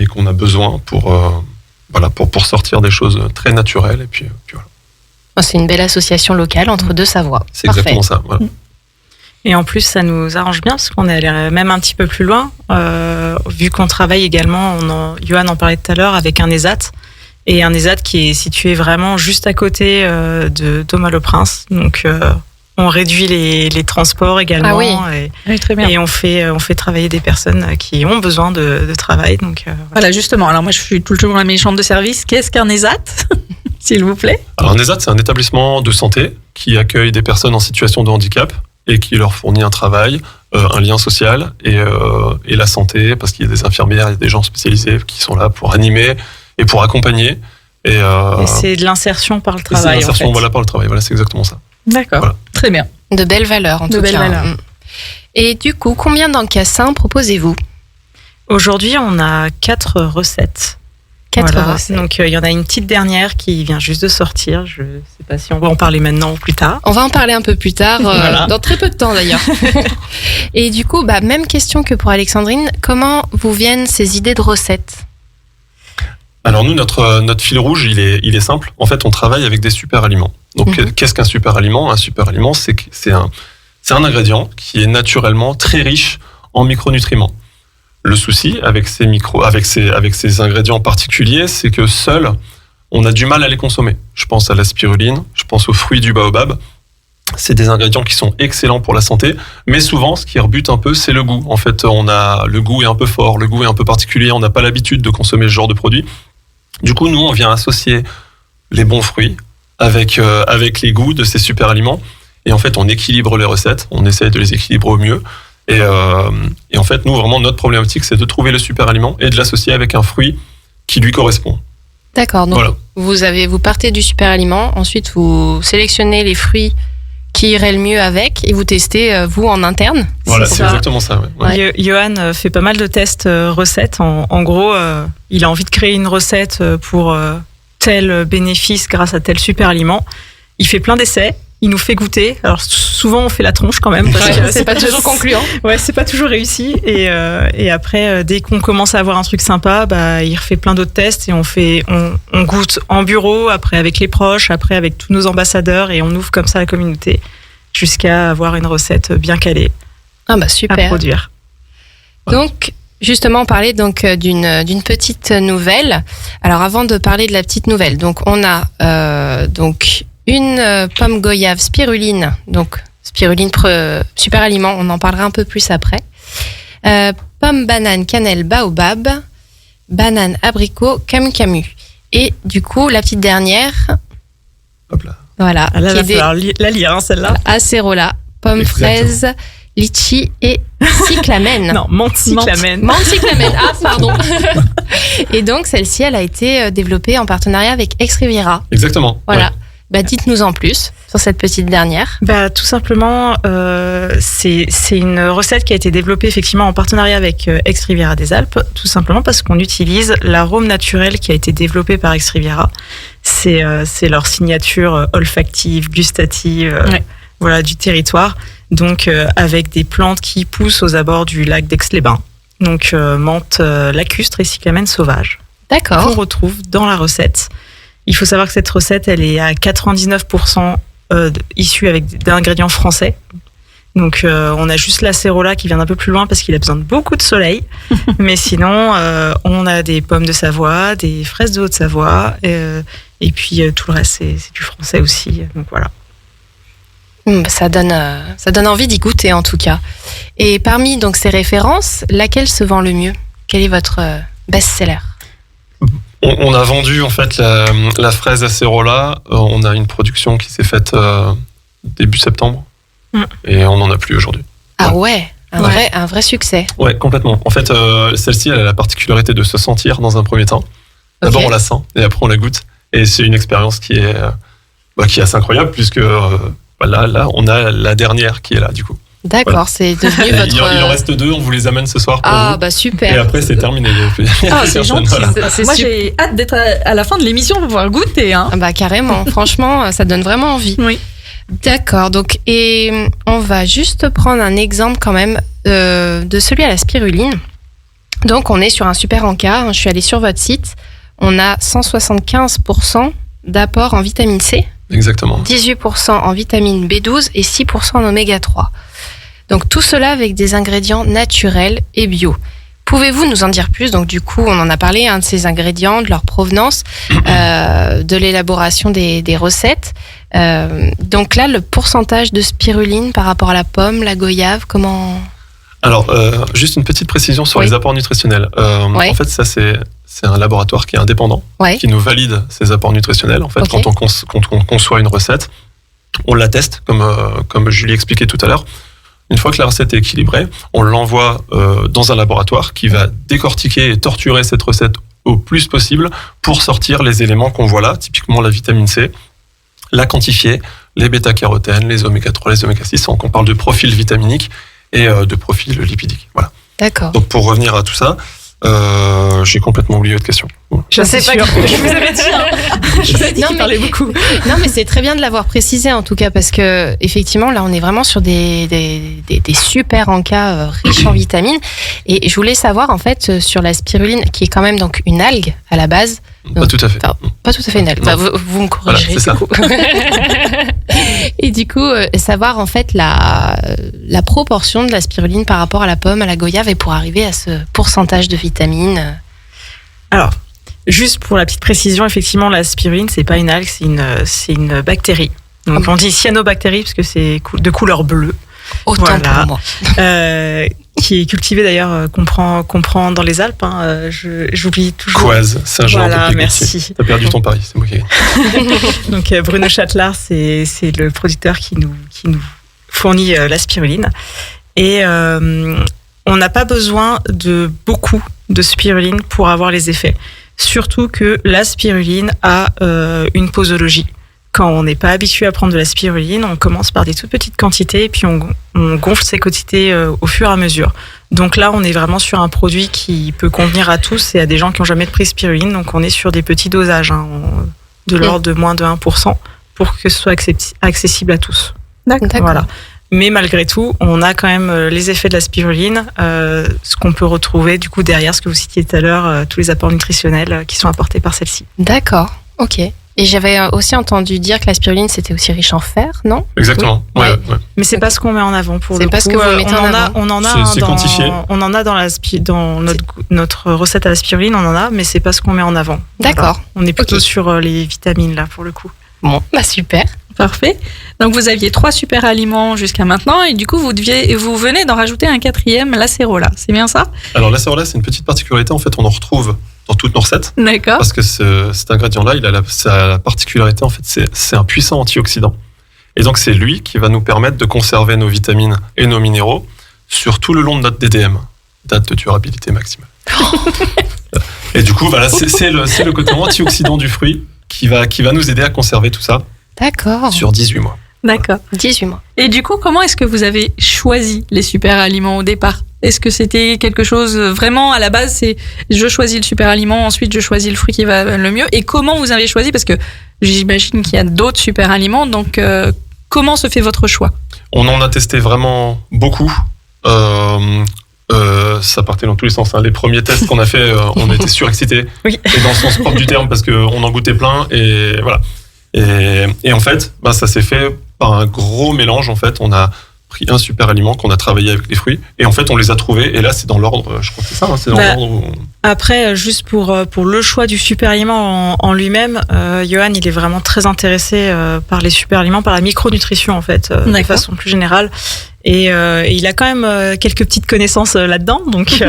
qu'on a besoin pour sortir des choses très naturelles et puis voilà. Oh, c'est une belle association locale entre 2 Savoies. C'est Parfait. exactement ça. Voilà. Et en plus, ça nous arrange bien parce qu'on est allé même un petit peu plus loin, vu qu'on travaille également, Johan en parlait tout à l'heure, avec un ESAT. Et un ESAT qui est situé vraiment juste à côté de Thomas Leprince. Donc, on réduit les transports également. Ah oui. Oui, très bien. Et on fait travailler des personnes qui ont besoin de travail. Donc, voilà. Voilà, justement. Alors moi, je suis toujours la méchante de service. Qu'est-ce qu'un ESAT ? S'il vous plaît. Alors un ESAT, c'est un établissement de santé qui accueille des personnes en situation de handicap et qui leur fournit un travail, un lien social et la santé, parce qu'il y a des infirmières, il y a des gens spécialisés qui sont là pour animer et pour accompagner. Et c'est de l'insertion par le c'est travail. l'insertion, en fait. voilà, par le travail. Voilà, c'est exactement ça. D'accord. Voilà. Très bien. De belles valeurs en De tout belles cas. valeurs. Et du coup, combien d'encassins proposez-vous ? Aujourd'hui, on a 4 recettes. 4 Voilà. recettes. Donc, il y en a une petite dernière qui vient juste de sortir. Je ne sais pas si on va en parler maintenant ou plus tard. On va en parler un peu plus tard, Voilà. dans très peu de temps d'ailleurs. Et du coup, même question que pour Alexandrine, comment vous viennent ces idées de recettes ? Alors nous, notre fil rouge, il est simple. En fait, on travaille avec des super aliments. Donc, qu'est-ce qu'un super aliment ? Un super aliment, c'est un ingrédient qui est naturellement très riche en micronutriments. Le souci avec ces ingrédients particuliers, c'est que seuls, on a du mal à les consommer. Je pense à la spiruline, je pense aux fruits du baobab. C'est des ingrédients qui sont excellents pour la santé, mais souvent, ce qui rebute un peu, c'est le goût. En fait, le goût est un peu fort, le goût est un peu particulier, on n'a pas l'habitude de consommer ce genre de produit. Du coup, nous, on vient associer les bons fruits avec les goûts de ces super aliments. Et en fait, on équilibre les recettes, on essaye de les équilibrer au mieux. Et en fait, nous, vraiment, notre problématique, c'est de trouver le super aliment et de l'associer avec un fruit qui lui correspond. D'accord, donc Voilà. vous partez du super aliment, ensuite vous sélectionnez les fruits qui iraient le mieux avec et vous testez vous en interne. Voilà, C'est c'est ça. exactement ça. Ouais. Johan fait pas mal de tests recettes. En gros, il a envie de créer une recette pour tel bénéfice grâce à tel super aliment. Il fait plein d'essais. Il nous fait goûter. Alors souvent on fait la tronche quand même. Parce que C'est pas toujours concluant. Ouais, c'est pas toujours réussi. Et après, dès qu'on commence à avoir un truc sympa, il refait plein d'autres tests et on goûte en bureau, après avec les proches, après avec tous nos ambassadeurs et on ouvre comme ça la communauté jusqu'à avoir une recette bien calée. Ah bah à super. produire. Donc, justement, on parlait donc d'une petite nouvelle. Alors, avant de parler de la petite nouvelle, donc on a donc une pomme goyave spiruline, donc spiruline super aliment. On en parlera un peu plus après. Pomme banane cannelle baobab, banane abricot camu camu. Et du coup, la petite dernière, Hop là. voilà, Ah là, qui va est des falloir la lire, hein, celle-là. acérola, pomme Exactement. fraise, litchi et cyclamène. Non, menthe-cyclamène. Menthe-cyclamène, ah pardon. Et donc celle-ci, elle a été développée en partenariat avec Ex Riviera. Exactement. Voilà. Ouais. Bah, dites-nous en plus sur cette petite dernière. Bah, tout simplement, c'est une recette qui a été développée effectivement en partenariat avec Ex Riviera des Alpes, tout simplement parce qu'on utilise l'arôme naturel qui a été développé par Ex Riviera. C'est leur signature olfactive, gustative, voilà, du territoire. Donc, avec des plantes qui poussent aux abords du lac d'Aix-les-Bains. Donc, menthe lacustre et cyclamène sauvage. Qu'on D'accord. retrouve dans la recette. Il faut savoir que cette recette, elle est à 99% issue d'ingrédients français. Donc, on a juste l'acérola qui vient d'un peu plus loin parce qu'il a besoin de beaucoup de soleil. Mais sinon, on a des pommes de Savoie, des fraises de Haute-Savoie, et puis tout le reste, c'est du français aussi. Donc voilà. Ça donne envie d'y goûter en tout cas. Et parmi donc ces références, laquelle se vend le mieux? Quel est votre best-seller? On a vendu en fait la fraise acérola. On a une production qui s'est faite début septembre. Et on n'en a plus aujourd'hui. Ah ouais, un vrai succès. Ouais, complètement. En fait, celle-ci, elle a la particularité de se sentir dans un premier temps. D'abord, Ok. on la sent et après, on la goûte. Et c'est une expérience qui est assez incroyable puisque là, on a la dernière qui est là, du coup. D'accord, Voilà. c'est devenu Et votre... il en reste 2, on vous les amène ce soir pour Ah vous. bah super. Et après, c'est terminé. Il y a plus Ah, personne, c'est gentil. voilà. C'est Moi, super. j'ai hâte d'être à la fin de l'émission pour pouvoir goûter. Hein. Ah bah carrément, franchement, ça donne vraiment envie. Oui. D'accord, donc et on va juste prendre un exemple quand même de celui à la spiruline. Donc on est sur un super encart, je suis allée sur votre site, on a 175% d'apport en vitamine C, Exactement. 18% en vitamine B12 et 6% en oméga 3. Donc tout cela avec des ingrédients naturels et bio. Pouvez-vous nous en dire plus? Donc du coup, on en a parlé de ces ingrédients, de leur provenance, de l'élaboration des recettes. Donc là, le pourcentage de spiruline par rapport à la pomme, la goyave, comment... Alors, juste une petite précision sur Oui. les apports nutritionnels. Ouais. En fait, ça, c'est un laboratoire qui est indépendant, Ouais. qui nous valide ces apports nutritionnels. En fait, Ok. quand on conçoit une recette, on la teste, comme Julie expliquait tout à l'heure. Une fois que la recette est équilibrée, on l'envoie dans un laboratoire qui va décortiquer et torturer cette recette au plus possible pour sortir les éléments qu'on voit là, typiquement la vitamine C, la quantifier, les bêta-carotènes, les oméga 3, les oméga 6, donc on parle de profil vitaminique et de profil lipidique. Voilà. D'accord. Donc pour revenir à tout ça, j'ai complètement oublié votre question. Je sais pas sûr. que- Je vous avais dit. Je vous avais dit Non, qu'il mais- parlait beaucoup. Non, mais c'est très bien de l'avoir précisé en tout cas parce que effectivement là on est vraiment sur des super encas riches en vitamines et je voulais savoir en fait sur la spiruline qui est quand même donc une algue à la base. Pas tout à fait. Enfin, pas tout à fait une algue. Non. Enfin, vous me corrigerez. Voilà, c'est du coup. Et du coup, savoir en fait la proportion de la spiruline par rapport à la pomme, à la goyave et pour arriver à ce pourcentage de vitamines. Alors, juste pour la petite précision, effectivement, la spiruline, c'est pas une algue, c'est une bactérie. Donc, on dit cyanobactérie parce que c'est de couleur bleue, Autant Voilà. pour moi. qui est cultivée d'ailleurs, qu'on prend dans les Alpes. Hein, j'oublie toujours. Coise, Saint-Jean, Voilà, de merci. T'as perdu ton pari, c'est moi qui ai gagné. Donc Bruno Châtelard, c'est le producteur qui nous fournit la spiruline. Et on n'a pas besoin de beaucoup de spiruline pour avoir les effets. Surtout que la spiruline a une posologie. Quand on n'est pas habitué à prendre de la spiruline, on commence par des toutes petites quantités et puis on gonfle ces quantités au fur et à mesure. Donc là, on est vraiment sur un produit qui peut convenir à tous et à des gens qui n'ont jamais pris spiruline. Donc on est sur des petits dosages, hein, de l'ordre de moins de 1% pour que ce soit accessible à tous. D'accord. Voilà. Mais malgré tout, on a quand même les effets de la spiruline, ce qu'on peut retrouver du coup derrière ce que vous citiez tout à l'heure, tous les apports nutritionnels qui sont apportés par celle-ci. D'accord. Ok. Et j'avais aussi entendu dire que la spiruline, c'était aussi riche en fer, non? Exactement. Oui. Ouais. Mais c'est pas ce qu'on met en avant pour C'est le pas coup. ce que vous mettez en avant. On en a C'est quantifié. on en a dans notre recette à la spiruline, on en a, mais c'est pas ce qu'on met en avant. D'accord. Voilà. On est plutôt Ok. sur les vitamines là pour le coup. Bon, bah super. Parfait. Donc vous aviez 3 super aliments jusqu'à maintenant et du coup vous venez d'en rajouter un 4e, l'acérola. C'est bien ça? Alors l'acérola, c'est une petite particularité. En fait, on en retrouve dans toutes nos recettes. D'accord. Parce que cet ingrédient-là, il a la particularité, en fait, c'est un puissant antioxydant. Et donc, c'est lui qui va nous permettre de conserver nos vitamines et nos minéraux sur tout le long de notre DDM, date de durabilité maximale. Et du coup, voilà, c'est le côté antioxydant du fruit qui va nous aider à conserver tout ça D'accord. sur 18 mois. D'accord. 18 mois. Et du coup, comment est-ce que vous avez choisi les super aliments au départ? Est-ce que c'était quelque chose vraiment à la base, c'est je choisis le super aliment, ensuite je choisis le fruit qui va le mieux? Et comment vous avez choisi? Parce que j'imagine qu'il y a d'autres super aliments, donc comment se fait votre choix? On en a testé vraiment beaucoup. Ça partait dans tous les sens. Hein. Les premiers tests qu'on a fait, on était surexcités. Oui. Et dans le sens propre du terme, parce qu'on en goûtait plein. Et voilà. Et en fait, ça s'est fait par un gros mélange. En fait, on a pris un super aliment qu'on a travaillé avec les fruits. Et en fait, on les a trouvés. Et là, c'est dans l'ordre, je crois que c'est ça. Hein, c'est dans l'ordre où... Après, juste pour le choix du super aliment en lui-même, Johan, il est vraiment très intéressé par les super aliments, par la micronutrition en fait, de façon plus générale. Et il a quand même quelques petites connaissances là-dedans, donc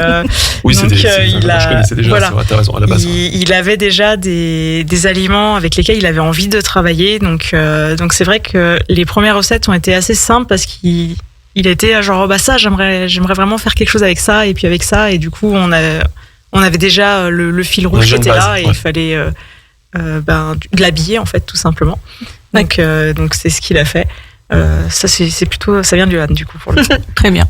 oui, donc, je connaissais déjà. voilà. C'est vrai, t'as raison à la base. Il avait déjà des aliments avec lesquels il avait envie de travailler, donc c'est vrai que les premières recettes ont été assez simples parce qu'il était genre ça j'aimerais vraiment faire quelque chose avec ça et puis avec ça, et du coup on avait déjà le fil rouge qui était là, et il fallait de l'habiller en fait tout simplement. Donc c'est ce qu'il a fait. Ça c'est plutôt, ça vient de Johan du coup pour le coup. Très bien.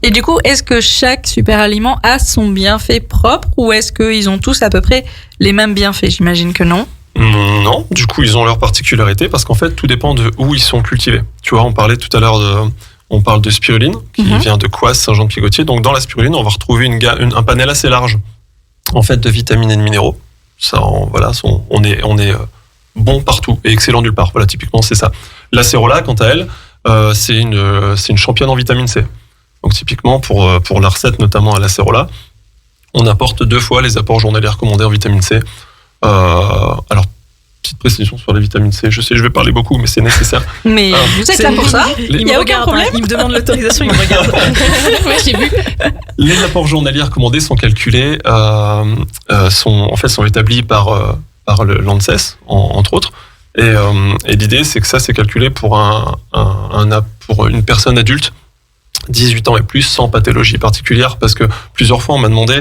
Et du coup, est-ce que chaque super aliment a son bienfait propre ou est-ce qu'ils ont tous à peu près les mêmes bienfaits? J'imagine que non. Non, du coup ils ont leur particularité parce qu'en fait tout dépend de où ils sont cultivés. Tu vois, on parlait tout à l'heure on parle de spiruline qui vient de Coise, Saint-Jean-de-Pigotier. Donc dans la spiruline, on va retrouver un panel assez large en fait de vitamines et de minéraux. Ça, on est bon partout et excellent nulle part. Voilà, typiquement c'est ça. L'acérola, quant à elle, c'est une championne en vitamine C. Donc typiquement pour la recette, notamment à l'acérola, on apporte 2 fois les apports journaliers recommandés en vitamine C. Alors petite précision sur la vitamine C. Je sais, je vais parler beaucoup, mais c'est nécessaire. Mais vous êtes là pour ça. Il n'y a aucun problème. Il me demande l'autorisation, il me regarde. Ouais, j'ai vu. Les apports journaliers recommandés sont calculés, sont établis par le l'ANSES, entre autres. Et l'idée, c'est que ça, c'est calculé pour pour une personne adulte, 18 ans et plus, sans pathologie particulière, parce que plusieurs fois, on m'a demandé,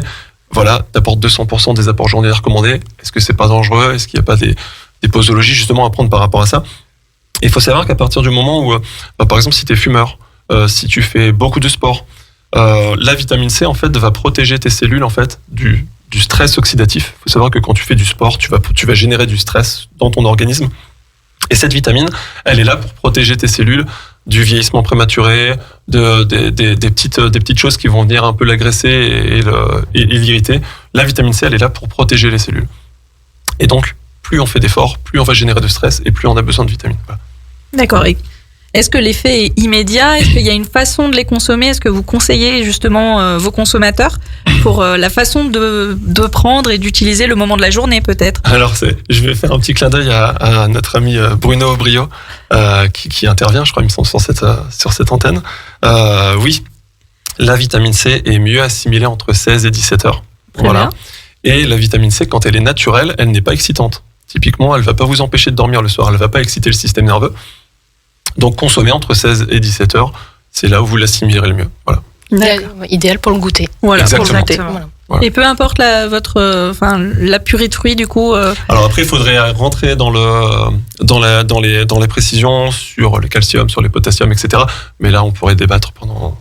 voilà, t'apportes 200% des apports journaliers recommandés. Est-ce que c'est pas dangereux? Est-ce qu'il n'y a pas des posologies justement à prendre par rapport à ça? Et il faut savoir qu'à partir du moment où, par exemple, si tu es fumeur, si tu fais beaucoup de sport, la vitamine C en fait va protéger tes cellules en fait du stress oxydatif. Il faut savoir que quand tu fais du sport, tu vas générer du stress dans ton organisme. Et cette vitamine, elle est là pour protéger tes cellules du vieillissement prématuré, des petites choses qui vont venir un peu l'agresser et l'irriter. La vitamine C, elle est là pour protéger les cellules. Et donc, plus on fait d'efforts, plus on va générer de stress et plus on a besoin de vitamines. Voilà. D'accord. Et est-ce que l'effet est immédiat? Est-ce qu'il y a une façon de les consommer? Est-ce que vous conseillez justement vos consommateurs pour la façon de prendre et d'utiliser le moment de la journée peut-être? Alors, je vais faire un petit clin d'œil à notre ami Bruno Aubrio qui intervient, je crois, il me semble, sur cette antenne. Oui, la vitamine C est mieux assimilée entre 16 et 17 heures. Très bien. Et la vitamine C, quand elle est naturelle, elle n'est pas excitante. Typiquement, elle ne va pas vous empêcher de dormir le soir, elle ne va pas exciter le système nerveux. Donc, consommer entre 16 et 17 heures, c'est là où vous l'assimilerez le mieux. Voilà. Idéal pour le goûter. Voilà, exactement. pour le goûter. Voilà. Et peu importe la purée de fruits, du coup. Alors après, il faudrait rentrer dans les précisions sur le calcium, sur les potassiums, etc. Mais là, on pourrait débattre pendant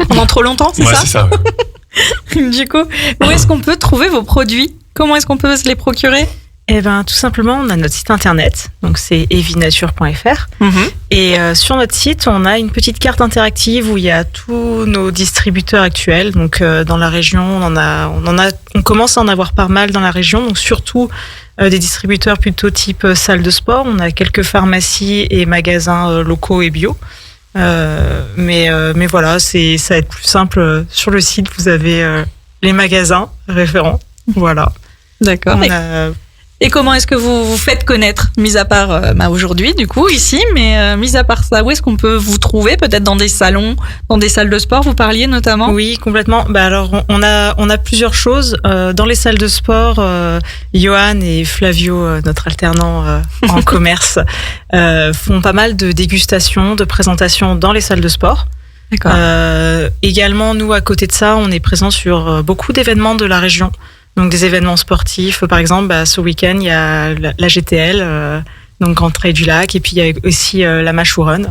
pendant trop longtemps, c'est ça? Ouais, c'est ça. Ouais. Du coup, où est-ce qu'on peut trouver vos produits? Comment est-ce qu'on peut se les procurer? Eh ben, tout simplement, on a notre site internet, donc c'est evinature.fr. Et sur notre site, on a une petite carte interactive où il y a tous nos distributeurs actuels. Donc dans la région, on commence à en avoir pas mal dans la région, donc surtout des distributeurs plutôt type salle de sport. On a quelques pharmacies et magasins locaux et bio. Mais voilà, ça va être plus simple. Sur le site, vous avez les magasins référents. Voilà. D'accord. Et comment est-ce que vous vous faites connaître, mis à part aujourd'hui, du coup, ici, mais mis à part ça, où est-ce qu'on peut vous trouver? Peut-être dans des salons, dans des salles de sport, vous parliez notamment? Oui, complètement. Alors, on a plusieurs choses. Dans les salles de sport, Johan et Flavio, notre alternant en commerce, font pas mal de dégustations, de présentations dans les salles de sport. D'accord. Également, nous, à côté de ça, on est présent sur beaucoup d'événements de la région. Donc des événements sportifs, par exemple, ce week-end il y a la GTL, donc Grand Trail du Lac, et puis il y a aussi la Machou Run,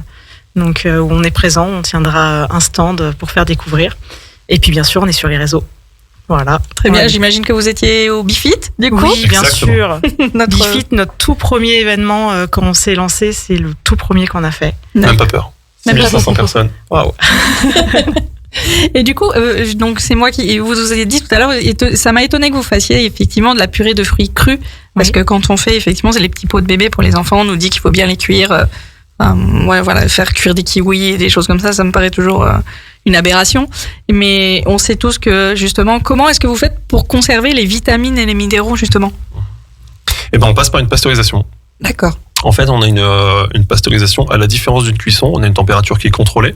donc où on est présent, on tiendra un stand pour faire découvrir. Et puis bien sûr, on est sur les réseaux. Voilà. Très bien. J'imagine que vous étiez au Bifit, du coup. Oui, bien sûr. Notre Bifit, notre tout premier événement quand on s'est lancé, c'est le tout premier qu'on a fait. Même pas peur. Même pas 1500 personnes. Waouh. Et du coup, donc c'est moi qui vous ai dit tout à l'heure, ça m'a étonné que vous fassiez effectivement de la purée de fruits crus, parce que quand on fait effectivement c'est les petits pots de bébé pour les enfants, on nous dit qu'il faut bien les cuire, faire cuire des kiwis et des choses comme ça me paraît toujours une aberration. Mais on sait tous que justement, comment est-ce que vous faites pour conserver les vitamines et les minéraux justement? Eh ben, on passe par une pasteurisation. D'accord. En fait, on a une pasteurisation à la différence d'une cuisson. On a une température qui est contrôlée.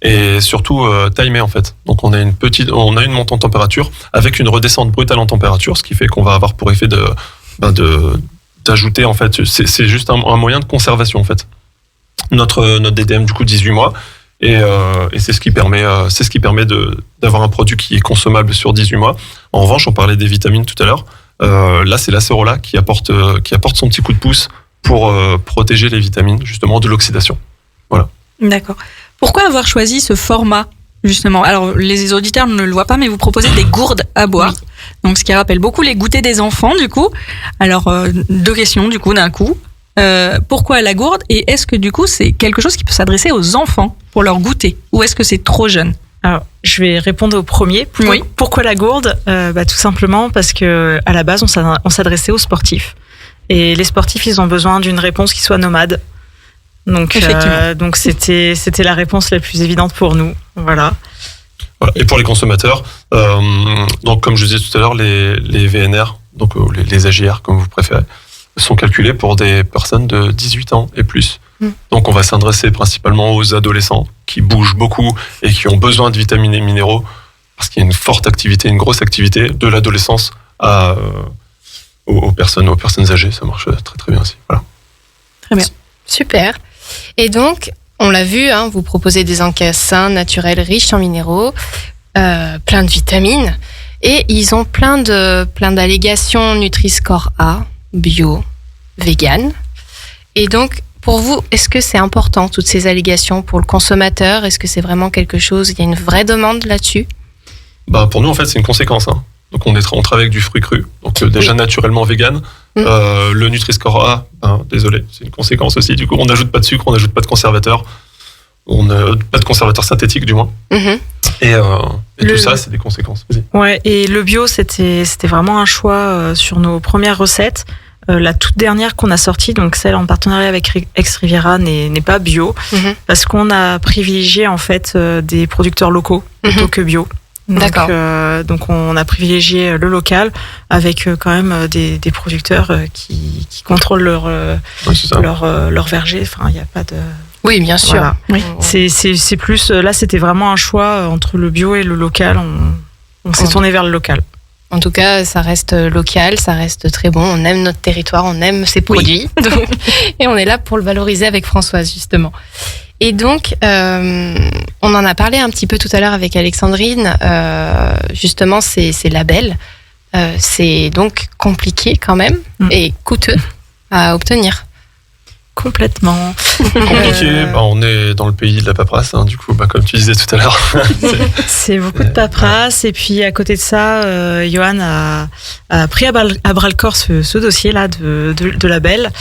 Et surtout timé en fait. Donc on a une montée en température avec une redescente brutale en température, ce qui fait qu'on va avoir pour effet d'ajouter en fait, c'est juste un moyen de conservation en fait. Notre DDM du coup 18 mois et c'est ce qui permet d'avoir un produit qui est consommable sur 18 mois. En revanche, on parlait des vitamines tout à l'heure. Là c'est l'acérola qui apporte son petit coup de pouce pour protéger les vitamines justement de l'oxydation. Voilà. D'accord. Pourquoi avoir choisi ce format, justement? Alors, les auditeurs ne le voient pas, mais vous proposez des gourdes à boire. Oui. Donc, ce qui rappelle beaucoup les goûters des enfants, du coup. Alors, 2 questions, du coup, d'un coup. Pourquoi la gourde? Et est-ce que, du coup, c'est quelque chose qui peut s'adresser aux enfants pour leur goûter? Ou est-ce que c'est trop jeune? Alors, je vais répondre au premier. Pourquoi la gourde? Tout simplement parce que à la base, on s'adressait aux sportifs. Et les sportifs, ils ont besoin d'une réponse qui soit nomade. Donc c'était la réponse la plus évidente pour nous. Voilà. Et pour les consommateurs, donc comme je disais tout à l'heure, les VNR, donc les AGR comme vous préférez, sont calculés pour des personnes de 18 ans et plus. Donc on va s'adresser principalement aux adolescents qui bougent beaucoup et qui ont besoin de vitamines et minéraux parce qu'il y a une forte activité, une grosse activité de l'adolescence aux personnes âgées. Ça marche très très bien aussi. Voilà. Très bien. Super. Et donc, on l'a vu, vous proposez des encas sains, naturels, riches en minéraux, plein de vitamines, et ils ont plein d'allégations Nutri-Score A, bio, vegan. Et donc, pour vous, est-ce que c'est important, toutes ces allégations pour le consommateur? Est-ce que c'est vraiment quelque chose, il y a une vraie demande là-dessus? Pour nous, en fait, c'est une conséquence. Donc, on travaille avec du fruit cru, donc déjà naturellement vegan. Le Nutri-Score A, désolé, c'est une conséquence aussi. Du coup, on n'ajoute pas de sucre, on n'ajoute pas de conservateur. Pas de conservateur synthétique, du moins. Et tout ça, c'est des conséquences. Vas-y. Ouais, et le bio, c'était vraiment un choix sur nos premières recettes. La toute dernière qu'on a sortie, donc celle en partenariat avec Ex Riviera, n'est pas bio, parce qu'on a privilégié en fait des producteurs locaux plutôt que bio. D'accord. Donc on a privilégié le local avec quand même des producteurs qui contrôlent leur verger. Enfin, il n'y a pas de. Oui, bien sûr. Voilà. Oui. C'est plus là, c'était vraiment un choix entre le bio et le local. On s'est tourné vers le local. En tout cas, ça reste local, ça reste très bon. On aime notre territoire, on aime ses produits, et on est là pour le valoriser avec Françoise justement. Et donc, on en a parlé un petit peu tout à l'heure avec Alexandrine. Justement, ces labels, c'est donc compliqué quand même et coûteux à obtenir. Complètement. Compliqué. On est dans le pays de la paperasse, du coup, comme tu disais tout à l'heure. C'est beaucoup de paperasse. Et puis, à côté de ça, Johan a pris à bras le corps ce dossier-là de label.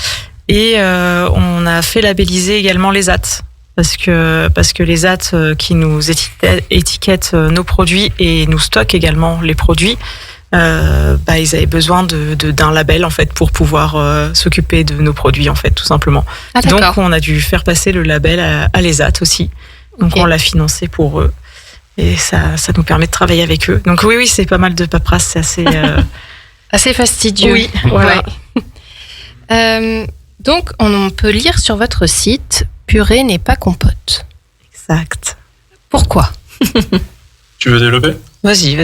Et on a fait labelliser également les AT. Parce que les AT qui nous étiquettent nos produits et nous stockent également les produits, ils avaient besoin d'un label en fait pour pouvoir s'occuper de nos produits en fait tout simplement. Donc on a dû faire passer le label à l'ESAT aussi. Donc on l'a financé pour eux et ça nous permet de travailler avec eux. Donc oui c'est pas mal de paperasse, c'est assez assez fastidieux. Oui, voilà. Ouais. Donc on peut lire sur votre site purée n'est pas compote. Exact. Pourquoi? Tu veux développer? Vas-y.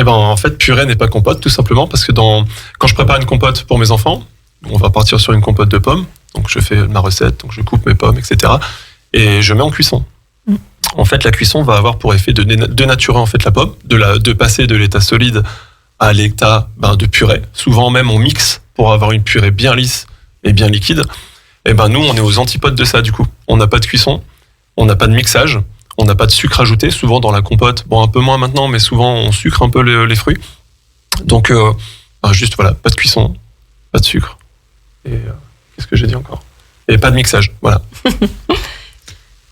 En fait, purée n'est pas compote, tout simplement parce que quand je prépare une compote pour mes enfants, on va partir sur une compote de pommes. Donc, je fais ma recette, donc je coupe mes pommes, etc. Et je mets en cuisson. En fait, la cuisson va avoir pour effet de dénaturer en fait la pomme, de passer de l'état solide à l'état de purée. Souvent même, on mixe pour avoir une purée bien lisse et bien liquide. Et nous, on est aux antipodes de ça, du coup. On n'a pas de cuisson, on n'a pas de mixage. On n'a pas de sucre ajouté, souvent dans la compote. Un peu moins maintenant, mais souvent on sucre un peu les fruits. Donc, juste voilà, pas de cuisson, pas de sucre. Et qu'est-ce que j'ai dit encore? Et pas de mixage, voilà.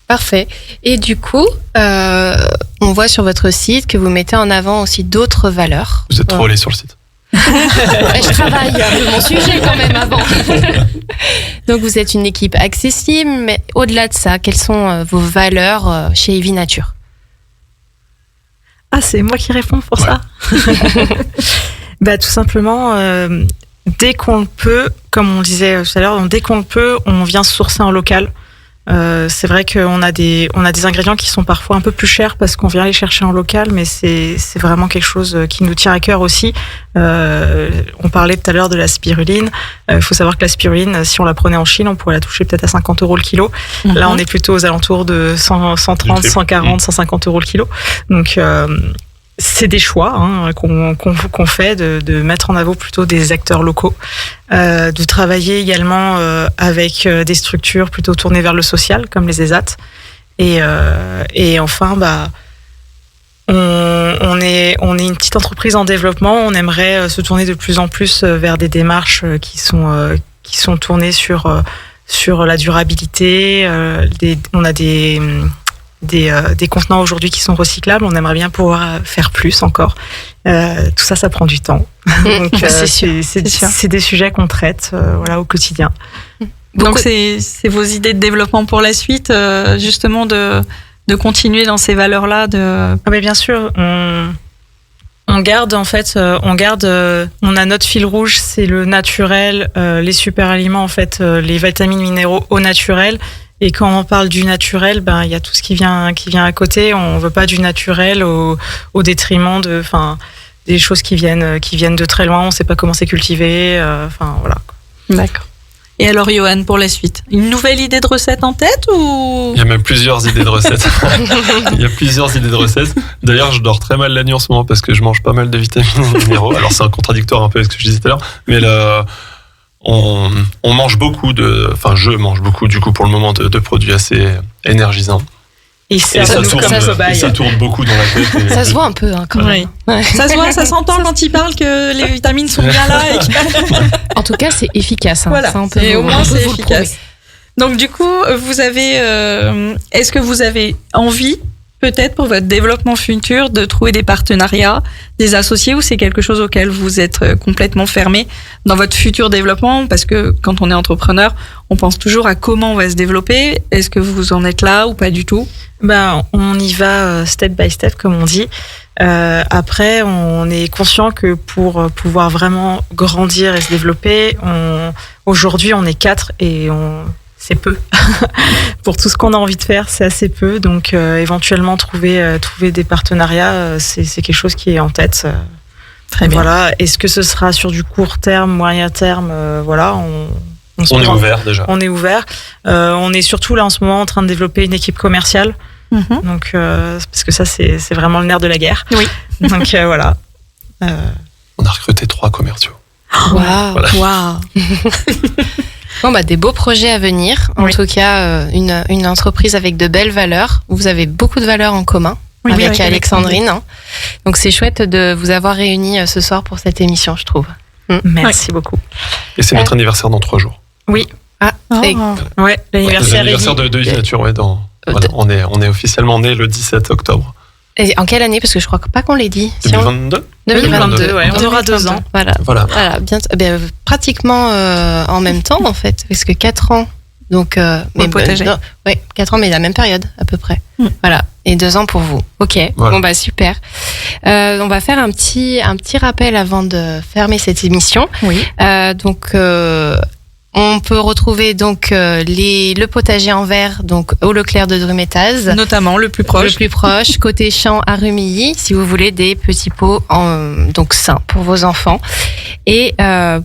Parfait. Et du coup, on voit sur votre site que vous mettez en avant aussi d'autres valeurs. Vous êtes trop allé sur le site. Je travaille un peu mon sujet quand même avant. Donc vous êtes une équipe accessible, mais au-delà de ça, quelles sont vos valeurs chez Evi Nature? Ah, c'est moi qui réponds pour ça. Tout simplement, dès qu'on le peut, comme on le disait tout à l'heure, dès qu'on le peut, on vient sourcer en local. C'est vrai qu'on a des ingrédients qui sont parfois un peu plus chers parce qu'on vient les chercher en local, mais c'est vraiment quelque chose qui nous tient à cœur aussi. On parlait tout à l'heure de la spiruline. Il faut savoir que la spiruline, si on la prenait en Chine, on pourrait la toucher peut-être à 50 € le kilo. Là, on est plutôt aux alentours de 130, 140, 150 € le kilo. Donc, c'est des choix qu'on fait de mettre en avant plutôt des acteurs locaux, de travailler également avec des structures plutôt tournées vers le social comme les ESAT et enfin on est une petite entreprise en développement. On aimerait se tourner de plus en plus vers des démarches qui sont tournées sur la durabilité. On a des contenants aujourd'hui qui sont recyclables. On aimerait bien pouvoir faire plus encore. Tout ça prend du temps. Donc, c'est des sujets qu'on traite au quotidien. Donc c'est vos idées de développement pour la suite, justement de continuer dans ces valeurs-là. Mais bien sûr, on garde en fait, on a notre fil rouge, c'est le naturel, les super aliments en fait, les vitamines, minéraux au naturel. Et quand on parle du naturel, il y a tout ce qui vient à côté. On veut pas du naturel au détriment des choses qui viennent de très loin. On sait pas comment c'est cultivé. Voilà. D'accord. Et alors, Johan, pour la suite, une nouvelle idée de recette en tête ou? Il y a même plusieurs idées de recettes. D'ailleurs, je dors très mal la nuit en ce moment parce que je mange pas mal de vitamines et de minéraux. Alors, c'est un contradictoire un peu avec ce que je disais tout à l'heure, mais on mange beaucoup je mange beaucoup du coup pour le moment de produits assez énergisants. Et ça tourne beaucoup dans la tête. Ça se voit un peu quand même. Ouais. Ça se voit, ça s'entend quand il parle que les vitamines sont bien là. En tout cas, c'est efficace. Voilà. Et au moins c'est efficace. Donc du coup, est-ce que vous avez envie, peut-être pour votre développement futur, de trouver des partenariats, des associés, ou c'est quelque chose auquel vous êtes complètement fermé dans votre futur développement? Parce que quand on est entrepreneur, on pense toujours à comment on va se développer. Est-ce que vous en êtes là ou pas du tout? On y va step by step, comme on dit. Après, on est conscient que pour pouvoir vraiment grandir et se développer, aujourd'hui, on est 4 et c'est peu. Pour tout ce qu'on a envie de faire, c'est assez peu. Donc, éventuellement, trouver des partenariats, c'est quelque chose qui est en tête. Très bien. Voilà. Est-ce que ce sera sur du court terme, moyen terme? On est ouvert déjà. On est ouvert. On est surtout là en ce moment en train de développer une équipe commerciale. Donc, parce que ça, c'est vraiment le nerf de la guerre. Oui. Donc, voilà. On a recruté 3 commerciaux. Waouh. Wow. Bon, des beaux projets à venir. En tout cas, une entreprise avec de belles valeurs. Vous avez beaucoup de valeurs en commun avec Alexandrine. Hein. Donc, c'est chouette de vous avoir réunis ce soir pour cette émission, je trouve. Merci beaucoup. Et c'est notre anniversaire dans 3 jours. Oui. Ouais, l'anniversaire de Vie Nature, on est officiellement né le 17 octobre. Et en quelle année? Parce que je crois pas qu'on l'ait dit. 2022 2022, on aura 2 ans. Voilà. Bientôt, pratiquement en même temps, en fait, parce que 4 ans. Donc, mais potager. 4 ans, mais la même période, à peu près. Voilà. Et 2 ans pour vous. Ok. Voilà. Bon, super. On va faire un petit rappel avant de fermer cette émission. Oui. On peut retrouver donc le potager en verre donc au Leclerc de Drumettaz, notamment le plus proche, côté champ à Rumilly, si vous voulez des petits pots donc sains pour vos enfants. Et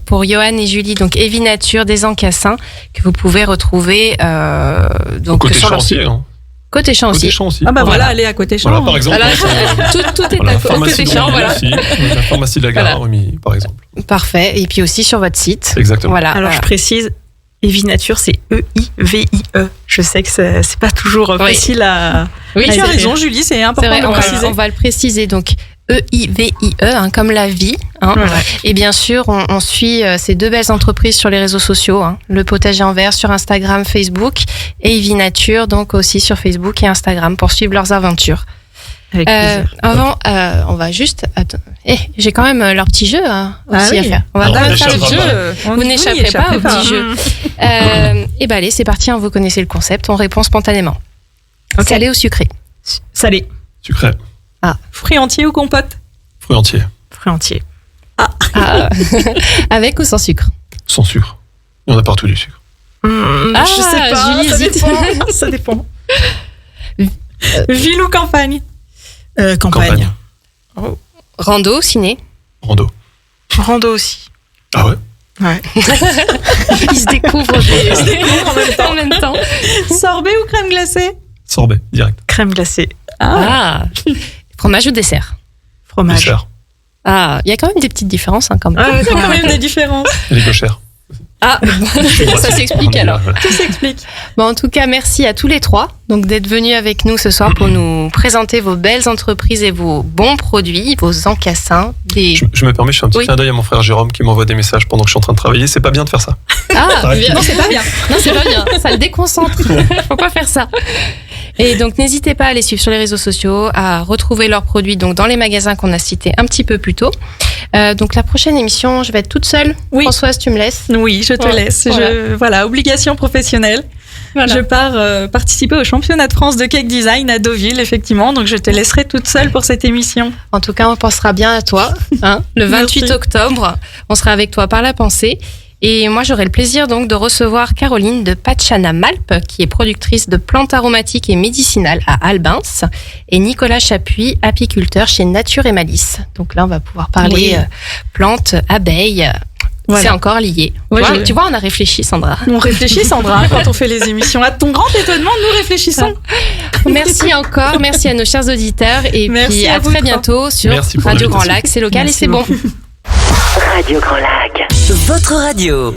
pour Johan et Julie, donc Evie Nature des Encassins que vous pouvez retrouver donc côté sur leur site. Côté champ aussi. Voilà, allez à côté champ. Voilà, par exemple. Tout est à côté champ, voilà. La pharmacie de la gare à Rumilly, par exemple. Parfait. Et puis aussi sur votre site. Exactement. Voilà. Alors, je précise, Evie Nature, c'est E-I-V-I-E. Je sais que c'est pas toujours facile à... Oui, tu as raison, Julie, c'est important de le préciser. On va le préciser, donc E-I-V-I-E, comme la vie. Et bien sûr, on suit ces 2 belles entreprises sur les réseaux sociaux. Le potager en verre sur Instagram, Facebook, et Evie Nature, donc aussi sur Facebook et Instagram pour suivre leurs aventures. Avec plaisir. Avant, on va juste... j'ai quand même leur petit jeu aussi à faire. On va faire le jeu. Vous n'échapperez pas au petit jeu. Allez, c'est parti. Vous connaissez le concept. On répond spontanément. Salé ou sucré? Salé. Sucré. Fruits entiers ou compote? Fruits entiers. Fruits entiers. Avec ou sans sucre? Sans sucre. Il y en a partout du sucre. Je sais pas. Julie hésite. Ça dépend. Ville ou campagne? Campagne. Rando ou ciné? Rando. Rando aussi. Ah ouais? Ouais. Ils se découvrent en même temps. Sorbet ou crème glacée? Sorbet, direct. Crème glacée. Fromage ou dessert? Fromage. Dessert. Il y a quand même des petites différences quand même. Il y a quand même des différences. Et les cochères. Ça s'explique alors. Tout s'explique. En tout cas, merci à tous les 3 donc d'être venus avec nous ce soir pour nous présenter vos belles entreprises et vos bons produits, vos encassins. Je me permets, je fais un petit clin d'œil à mon frère Jérôme qui m'envoie des messages pendant que je suis en train de travailler. C'est pas bien de faire ça. Non, c'est pas bien. Ça le déconcentre. Faut pas faire ça. Et donc, n'hésitez pas à les suivre sur les réseaux sociaux, à retrouver leurs produits donc dans les magasins qu'on a cités un petit peu plus tôt. Donc, la prochaine émission, je vais être toute seule. Oui. Françoise, tu me laisses? Oui, je te laisse. Obligation professionnelle. Voilà. Je pars participer au championnat de France de cake design à Deauville, effectivement. Donc, je te laisserai toute seule pour cette émission. En tout cas, on pensera bien à toi. Le 28 octobre, on sera avec toi par la pensée. Et moi, j'aurai le plaisir donc de recevoir Caroline de Pachana Malp, qui est productrice de plantes aromatiques et médicinales à Albins, et Nicolas Chapuis, apiculteur chez Nature et Malice. Donc là, on va pouvoir parler plantes, abeilles. Voilà. C'est encore lié. Tu vois, on a réfléchi, Sandra. On réfléchit, Sandra, quand on fait les émissions. À ton grand étonnement, nous réfléchissons. Merci encore. Merci à nos chers auditeurs. Et puis à très bientôt sur Radio Grand Lac. C'est local et c'est bon. Radio Grand Lac. Votre radio.